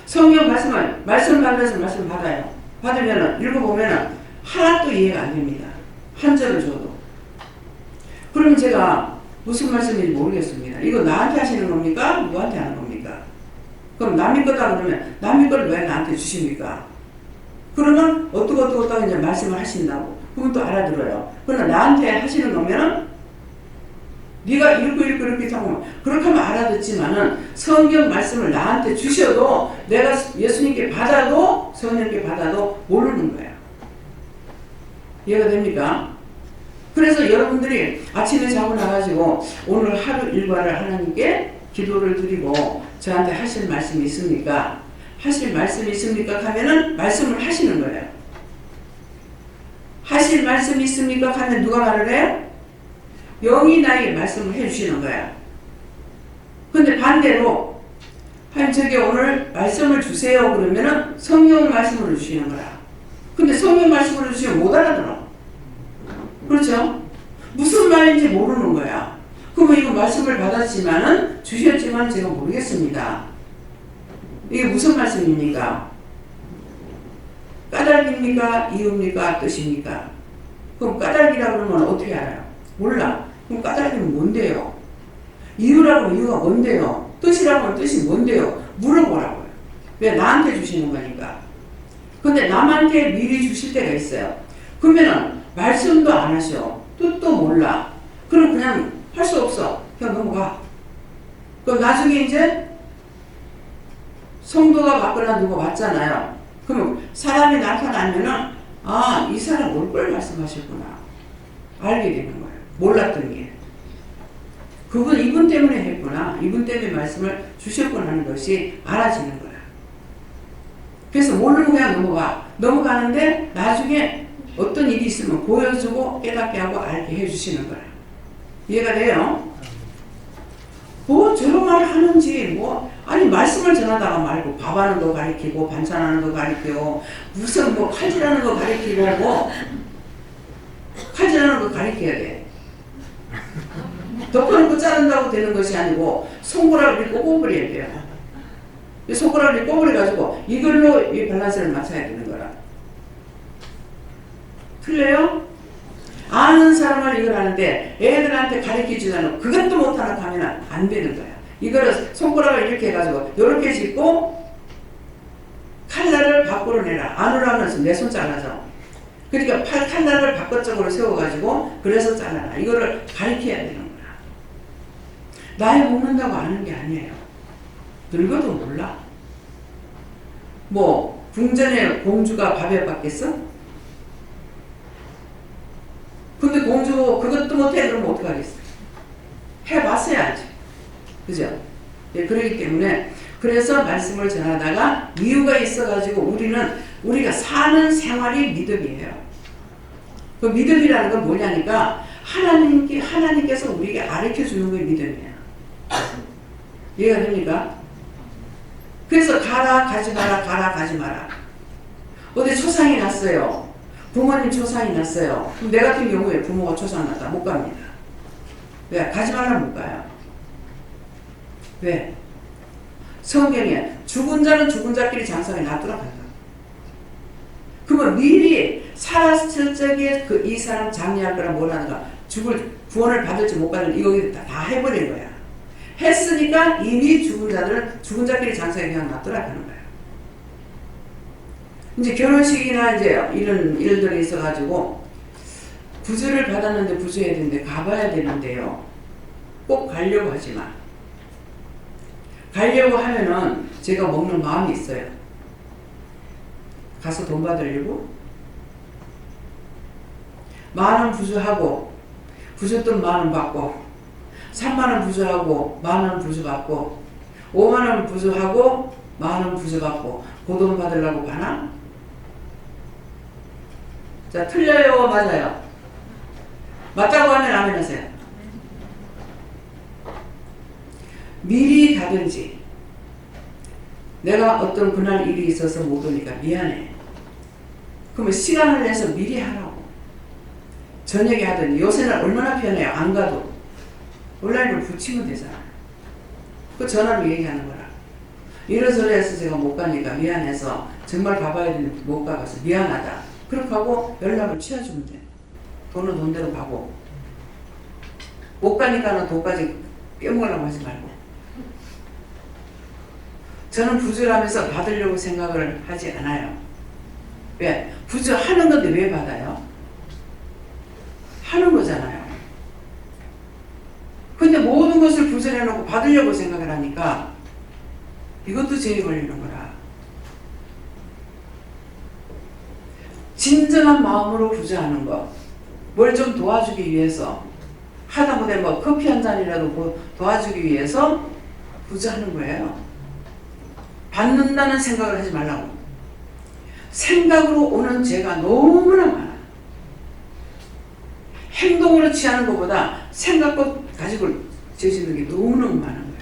[SPEAKER 1] 성경 말씀을 말씀 받으면서 말씀 받아요. 받으면은 읽어보면은 하나도 이해가 안 됩니다. 한 절을 줘도. 그러면 제가 무슨 말씀인지 모르겠습니다. 이거 나한테 하시는 겁니까? 누구한테 하는 겁니까? 그럼 남의 거다 그러면 남의 걸 왜 나한테 주십니까? 그러면 어떻게 이제 말씀을 하신다고. 그건 또 알아들어요. 그러나 나한테 하시는 거면은 네가 이렇게 하고 그렇게 하면 알아듣지만은 성경 말씀을 나한테 주셔도 내가 예수님께 받아도 성령께 받아도 모르는 거야. 이해가 됩니까? 그래서 여러분들이 아침에 자고 나가지고 오늘 하루 일과를 하나님께 기도를 드리고 저한테 하실 말씀이 있습니까? 하실 말씀이 있습니까? 하면은 말씀을 하시는 거예요. 하실 말씀이 있습니까? 하면 누가 말을 해요? 영이 나에게 말씀을 해주시는 거야. 근데 반대로 하나님 저게 오늘 말씀을 주세요 그러면은 성경 말씀을 주시는 거야. 근데 성경 말씀을 주시면 못 알아들어. 그렇죠? 무슨 말인지 모르는 거야. 그러면 이거 말씀을 받았지만은 주셨지만 제가 모르겠습니다. 이게 무슨 말씀입니까? 까닭입니까? 이유입니까? 뜻입니까? 그럼 까닭이라고 그러면 어떻게 알아요? 몰라. 그럼 까닭이면 뭔데요? 이유라고 이유가 뭔데요? 뜻이라고 하면 뜻이 뭔데요? 물어보라고요. 왜? 나한테 주시는 거니까. 근데 남한테 미리 주실 때가 있어요. 그러면은 말씀도 안 하셔. 뜻도 몰라. 그럼 그냥 할 수 없어. 그냥 넘어가. 그럼 나중에 이제 성도가 맞거나 누가 맞잖아요. 그럼 사람이 나타나면은 이 사람 올 걸 말씀하셨구나. 알게 되는 거예요. 몰랐던 게. 그분 이분 때문에 했구나. 이분 때문에 말씀을 주셨구나 하는 것이 알아지는 거야. 그래서 모르는 그냥 넘어가. 넘어가는데 나중에 어떤 일이 있으면 보여주고 깨닫게 하고 알게 해주시는 거야. 이해가 돼요? 뭐 저런 말을 하는지 아니 말씀을 전하다가 말고 밥하는 거 가리키고 반찬하는 거 가리키고 무슨 칼질하는 거 가리키고 칼질하는 거 가리켜야 돼. 덮어놓고 자른다고 되는 것이 아니고 손가락을 꼬부려야 돼요. 이 손가락을 꼬부려가지고 이걸로 이 밸런스를 맞춰야 되는 거라. 틀려요? 아는 사람은 이걸 하는데 애들한테 가르치지도 않고 그것도 못하는 하면 안 되는 거야. 이거를 손가락을 이렇게 해가지고 이렇게 짚고 칼날을 밖으로 내라. 안으로 하면서 내 손 잘라서. 그러니까 칼날을 바깥쪽으로 세워가지고 그래서 잘라라. 이거를 가르쳐야 되는 거야. 나이 먹는다고 아는 게 아니에요. 늙어도 몰라. 궁전에 공주가 밥에 받겠어? 근데 공주 그것도 못해 그러면 어떡하겠어? 해봤어야지. 그죠? 예, 그렇기 때문에 그래서 말씀을 전하다가 이유가 있어가지고 우리가 사는 생활이 믿음이에요. 그 믿음이라는 건 뭐냐니까 하나님께서 우리에게 가르쳐주는 게 믿음이에요. 이해가 됩니까? 그래서 가라 가지 마라 가라 가지 마라 어디 초상이 났어요. 부모님 초상이 났어요. 그럼 내 같은 경우에 부모가 초상 났다. 못 갑니다. 왜? 가지 말라면 못 가요. 왜? 성경에 죽은 자는 죽은 자끼리 장사에 놔두라 한다. 그러면 미리 살았을 적에 그 이 사람 장례할 거라 뭘 하는가? 구원을 받을지 못 받을지 이거 다 해버린 거야. 했으니까 이미 죽은 자들은 죽은 자끼리 장사에 그냥 놔두라 하는 거야. 이제 결혼식이나 이제 이런 일들이 있어가지고 부주를 받았는데 부주해야 되는데 가봐야 되는데요. 꼭 가려고 하지만 가려고 하면은 제가 먹는 마음이 있어요. 가서 돈 받으려고 10,000원 부주하고 부주돈 10,000원 받고 30,000원 부주하고 10,000원 부주 받고 50,000원 부주하고 10,000원 부주 받고 그 돈 받으려고 가나? 자, 틀려요, 맞아요? 맞다고 하면 안 해주세요. 미리 가든지 내가 어떤 그날 일이 있어서 못 오니까 미안해. 그러면 시간을 내서 미리 하라고. 저녁에 하든 요새는 얼마나 편해요. 안 가도 온라인으로 붙이면 되잖아. 그 전화로 얘기하는 거라. 이래저래 해서 제가 못 가니까 미안해서 정말 가봐야 되는데 못 가봐서 미안하다. 그렇게 하고 연락을 취해주면 돼. 돈은 돈대로 가고 못 가니까는 돈까지 빼먹으려고 하지 말고. 저는 부주를 하면서 받으려고 생각을 하지 않아요. 왜? 부주하는 건데 왜 받아요? 하는 거잖아요. 근데 모든 것을 부주를 해놓고 받으려고 생각을 하니까 이것도 죄에 걸리는 거라. 진정한 마음으로 부주하는 것, 뭘 좀 도와주기 위해서 하다못해 뭐 커피 한 잔이라도 도와주기 위해서 부주하는 거예요. 받는다는 생각을 하지 말라고. 생각으로 오는 죄가 너무나 많아. 행동으로 취하는 것보다 생각과 가지고 죄 짓는 게 너무너무 많은 거예요.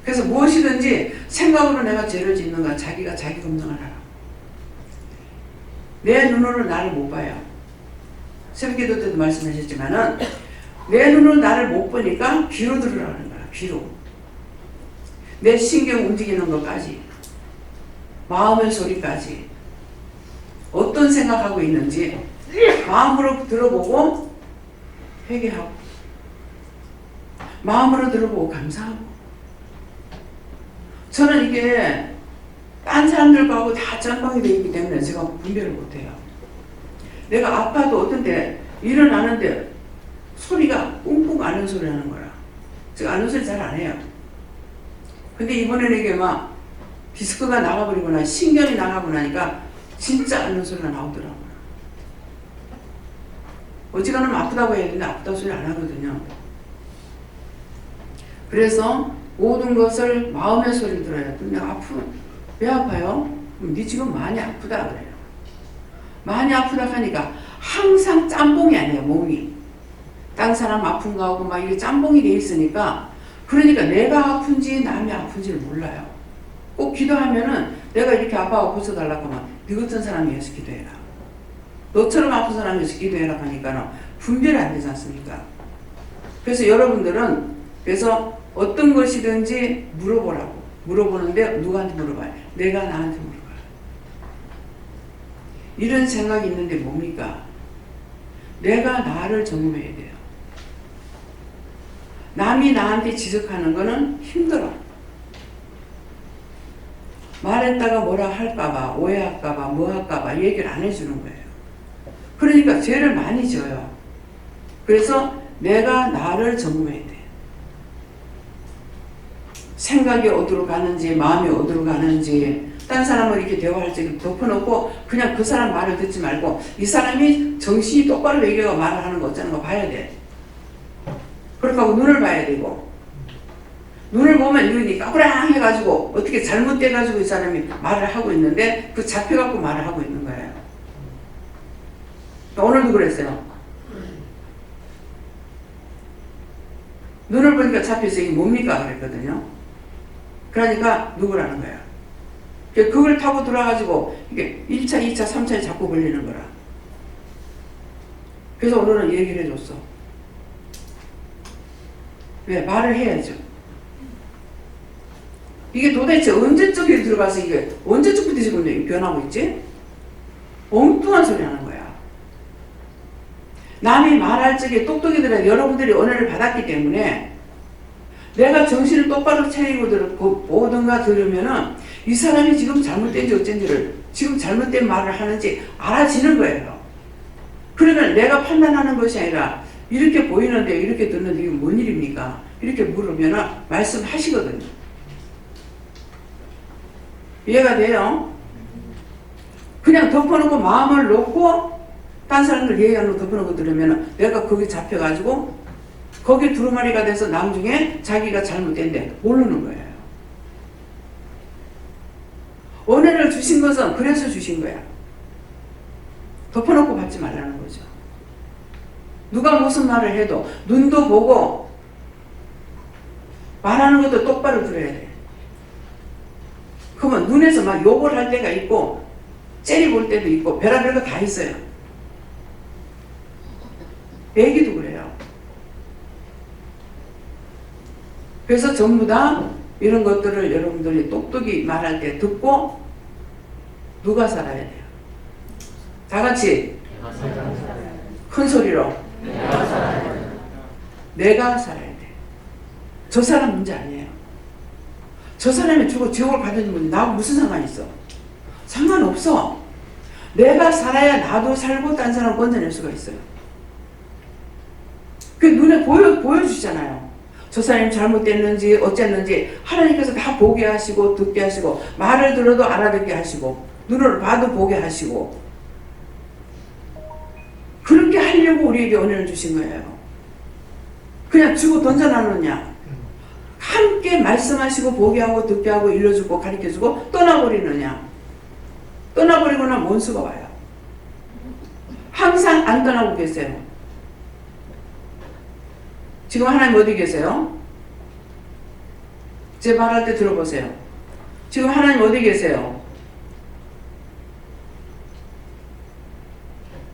[SPEAKER 1] 그래서 무엇이든지 생각으로 내가 죄를 짓는가 자기가 자기 검증을 하라. 내 눈으로 나를 못 봐요. 새벽기도 때도 말씀하셨지만은 내 눈으로 나를 못 보니까 귀로 들으라는 거야. 귀로. 내 신경 움직이는 것까지 마음의 소리까지 어떤 생각하고 있는지 마음으로 들어보고 회개하고 마음으로 들어보고 감사하고. 저는 이게 딴 사람들하고 다 짬뽕이 되어 있기 때문에 제가 분별을 못해요. 내가 아파도 어떤 때 일어나는데 소리가 뿡뿡 앓는 소리 하는 거라. 제가 앓는 소리 잘 안 해요. 근데 이번에는 이게 막 디스크가 나가버리고 나 신경이 나가고 나니까 진짜 앓는 소리가 나오더라고요. 어지간하면 아프다고 해야 되는데 아프다고 소리 안 하거든요. 그래서 모든 것을 마음의 소리를 들어야 돼. 내가 왜 아파요? 네 지금 많이 아프다 그래요. 많이 아프다 하니까 항상 짬뽕이 아니에요. 몸이. 딴 사람 아픈 거하고 막 이게 짬뽕이 돼 있으니까 그러니까 내가 아픈지 남이 아픈지를 몰라요. 꼭 기도하면은 내가 이렇게 아파하고 고쳐달라고 하면 네 같은 사람이 위해서 기도해라. 너처럼 아픈 사람이 위해서 기도해라 하니까는 분별이 안 되지 않습니까? 그래서 여러분들은 그래서 어떤 것이든지 물어보라고. 물어보는데 누구한테 물어봐요? 내가 나한테 물어봐요. 이런 생각이 있는데 뭡니까? 내가 나를 점검해야 돼요. 남이 나한테 지적하는 거는 힘들어. 말했다가 뭐라 할까봐, 오해할까봐, 뭐 할까봐 얘기를 안 해주는 거예요. 그러니까 죄를 많이 져요. 그래서 내가 나를 점검해야 돼. 생각이 어디로 가는지, 마음이 어디로 가는지, 딴 사람을 이렇게 대화할 때 덮어놓고 그냥 그 사람 말을 듣지 말고 이 사람이 정신이 똑바로 얘기하고 말을 하는 거 어쩌는 거 봐야 돼. 그렇게 하고 눈을 봐야 되고, 눈을 보면 눈이 까부랑 해가지고 어떻게 잘못돼가지고 이 사람이 말을 하고 있는데 그 잡혀갖고 말을 하고 있는 거예요. 오늘도 그랬어요. 눈을 보니까 잡혀서 이게 뭡니까? 그랬거든요. 그러니까 누구라는 거예요? 그걸 타고 들어와가지고 이게 1차, 2차, 3차에 자꾸 걸리는 거라. 그래서 오늘은 얘기를 해줬어. 왜? 말을 해야죠. 이게 도대체 언제적 들어가서 이게 언제적부터 지금 변하고 있지? 엉뚱한 소리 하는 거야. 남이 말할 적에 똑똑이들은 여러분들이 은혜를 받았기 때문에 내가 정신을 똑바로 차리고 보든가 들으면은 이 사람이 지금 잘못된지 어쩐지를 지금 잘못된 말을 하는지 알아지는 거예요. 그러면 내가 판단하는 것이 아니라 이렇게 보이는데 이렇게 듣는데 이게 뭔 일입니까? 이렇게 물으면은 말씀하시거든요. 이해가 돼요? 그냥 덮어놓고 마음을 놓고 딴 사람들 얘기하는 거 덮어놓고 들으면 내가 거기 잡혀가지고 거기 두루마리가 돼서 나중에 자기가 잘못된데 모르는 거예요. 은혜를 주신 것은 그래서 주신 거야. 덮어놓고 받지 말라는 거죠. 누가 무슨 말을 해도 눈도 보고 말하는 것도 똑바로 들어야 돼. 그러면 눈에서 막 욕을 할 때가 있고 째리 볼 때도 있고 별의별 거 다 있어요. 애기도 그래요. 그래서 전부 다 이런 것들을 여러분들이 똑똑히 말할 때 듣고 누가 살아야 돼요? 다 같이 큰 소리로 내가 살아야 돼. 저 사람 문제 아니에요. 저 사람이 죽어 지옥을 가든지 뭐 나하고 무슨 상관이 있어? 상관없어. 내가 살아야 나도 살고 딴 사람 건져낼 수가 있어요. 그 눈에 보여주시잖아요. 저 사람이 잘못됐는지 어쨌는지 하나님께서 다 보게 하시고 듣게 하시고 말을 들어도 알아듣게 하시고 눈으로 봐도 보게 하시고 그렇게 하려고 우리에게 은혜를 주신 거예요. 그냥 주고 던져놨느냐? 함께 말씀하시고 보게 하고 듣게 하고 일러주고 가르쳐주고 떠나버리느냐? 떠나버리거나 뭔 수가 와요. 항상 안 떠나고 계세요. 지금 하나님 어디 계세요? 제 말할 때 들어보세요. 지금 하나님 어디 계세요?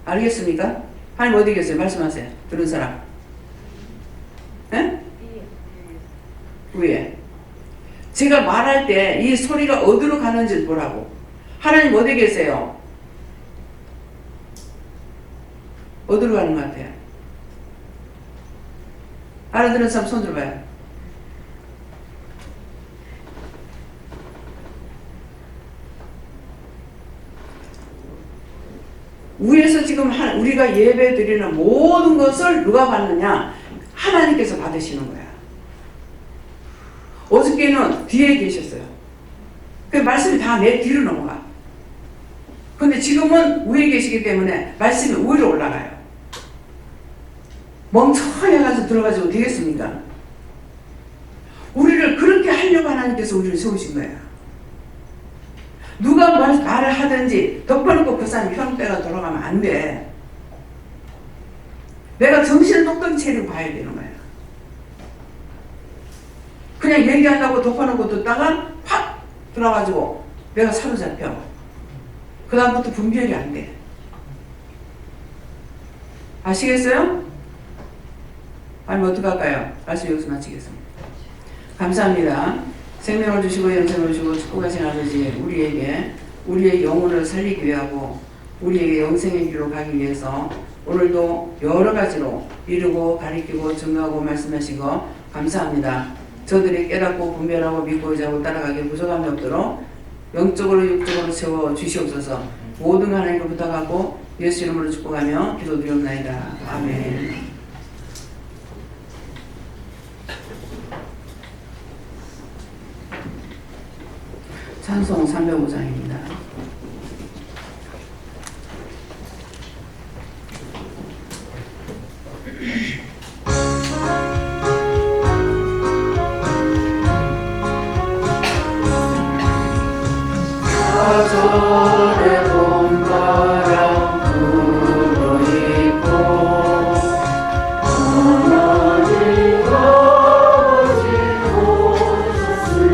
[SPEAKER 1] 알겠습니까? 하나님 어디 계세요? 말씀하세요. 들은 사람. 네? 위에. 제가 말할 때 이 소리가 어디로 가는지 보라고. 하나님 어디 계세요? 어디로 가는 것 같아요? 알아들은 사람 손 들어봐요. 위에서 지금 우리가 예배 드리는 모든 것을 누가 받느냐? 하나님께서 받으시는 거야. 어저께는 뒤에 계셨어요. 그 말씀이 다 내 뒤로 넘어가. 근데 지금은 위에 계시기 때문에 말씀이 위로 올라가요. 멍청해 가지고 들어가지고 되겠습니까? 우리를 그렇게 하려고 하나님께서 우리를 세우신 거예요. 누가 말을 하든지 덮어놓고 그 사람이 형태가 돌아가면 안 돼. 내가 정신을 똑똑히 차리고 봐야 되는 거예요. 그냥 얘기한다고 덮어놓고 듣다가 팍 들어가지고 내가 사로잡혀. 그 다음부터 분별이 안 돼. 아시겠어요? 아니면 어떡할까요? 말씀 여기서 마치겠습니다. 감사합니다. 생명을 주시고 영생을 주시고 축복하신 아버지, 우리의 영혼을 살리기 위하고 우리에게 영생의 길로 가기 위해서 오늘도 여러 가지로 이루고 가리키고 증거하고 말씀하시고 감사합니다. 저들이 깨닫고 분별하고 믿고 의지하고 따라가기에 부족함이 없도록 영적으로 육적으로 세워 주시옵소서. 모든 하나님께 부탁하고 예수 이름으로 축복하며 기도드리옵나이다. 아멘. 찬송 305장입니다. 가절의 봄바람 불어있고 하나님 아버지 오셨으니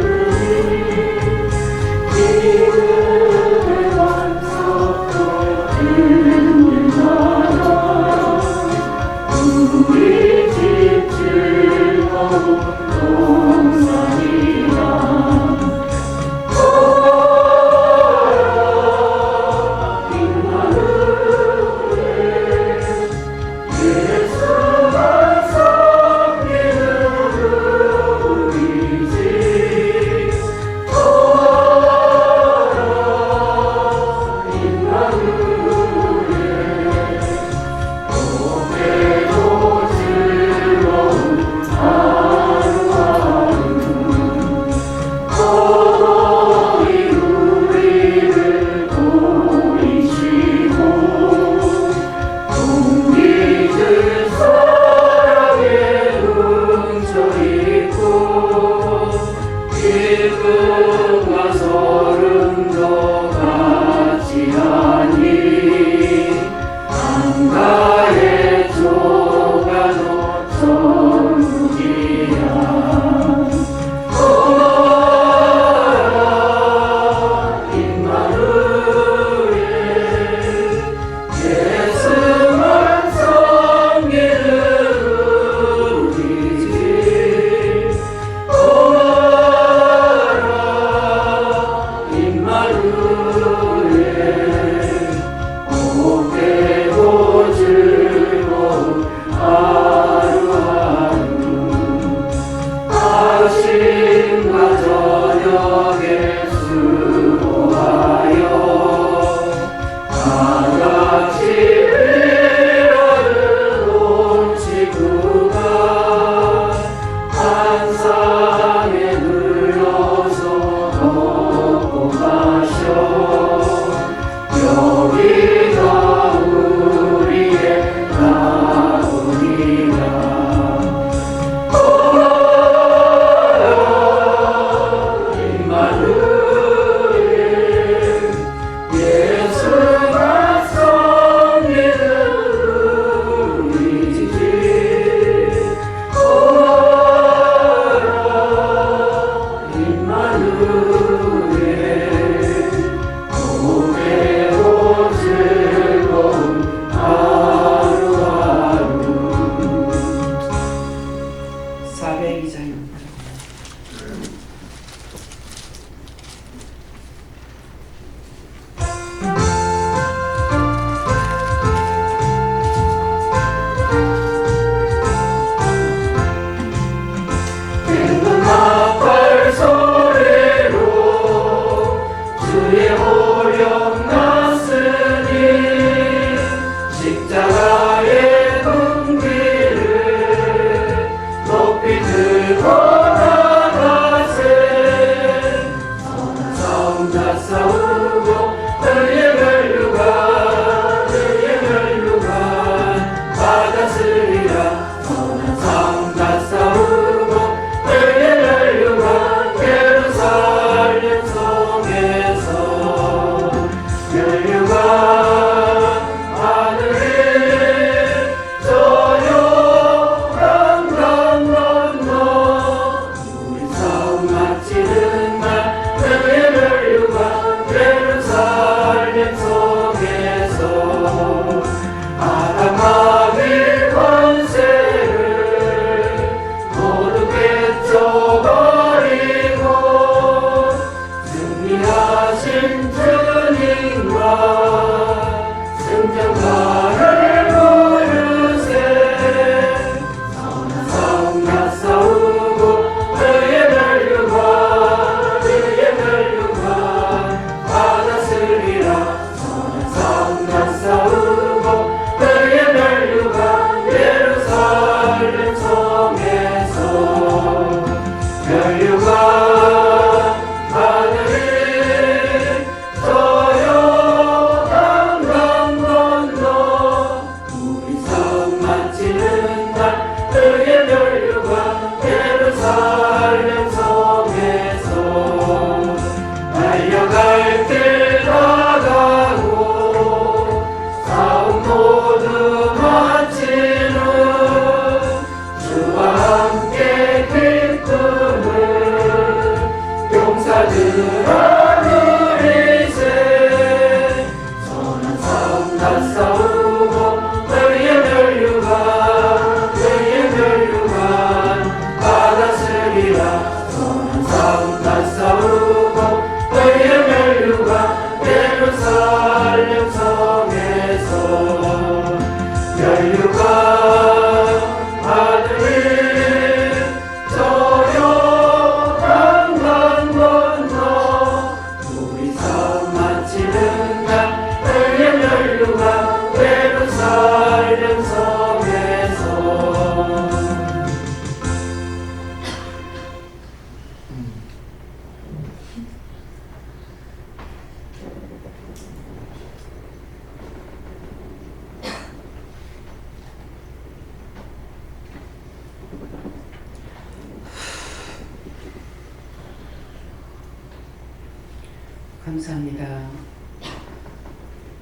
[SPEAKER 1] 감사합니다.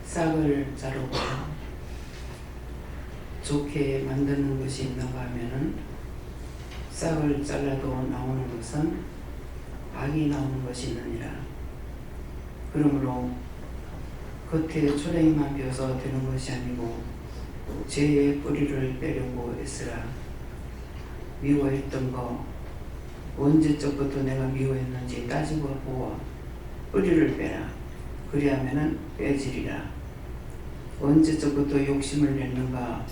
[SPEAKER 1] 싹을 자르고 좋게 만드는 것이 있는가 하면은 싹을 잘라도 나오는 것은 악이 나오는 것이 있느니라. 그러므로 겉에 초랭이만 비어서 되는 것이 아니고 죄의 뿌리를 빼려고 애쓰라. 미워했던 거 언제적부터 내가 미워했는지 따지고 보아 뿌리를 빼라. 그리하면은 빼지리라. 언제적부터 욕심을 냈는가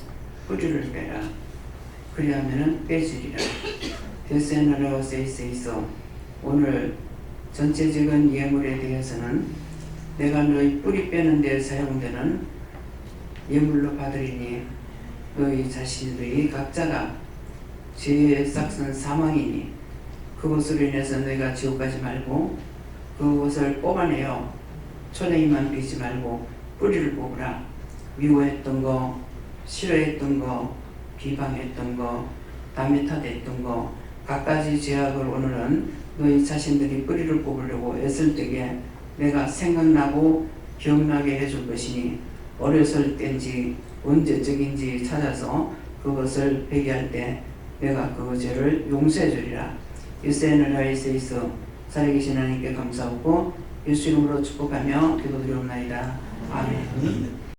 [SPEAKER 1] 뿌리를 빼라. 그리하면은 빼지리라. 데세나라 세이세이서 오늘 전체적인 예물에 대해서는 내가 너희 뿌리 빼는 데 사용되는 예물로 받으리니 너희 자신들이 각자가 죄의 싹은 사망이니 그것으로 인해서 너희가 지옥 가지 말고 그것을 뽑아내어 초랭이만 비지 말고 뿌리를 뽑으라. 미워했던 거, 싫어했던 거, 비방했던 거, 남이 탓했던 거, 갖가지 죄악을 오늘은 너희 자신들이 뿌리를 뽑으려고 애쓸 때에 내가 생각나고 기억나게 해줄 것이니 어렸을 때인지 언제적인지 찾아서 그것을 회개할 때 내가 그 죄를 용서해 주리라. 이세인을 하이서 있어 살아계신 하나님께 감사하고 예수 이름으로 축복하며 기도드리옵나이다. 아멘.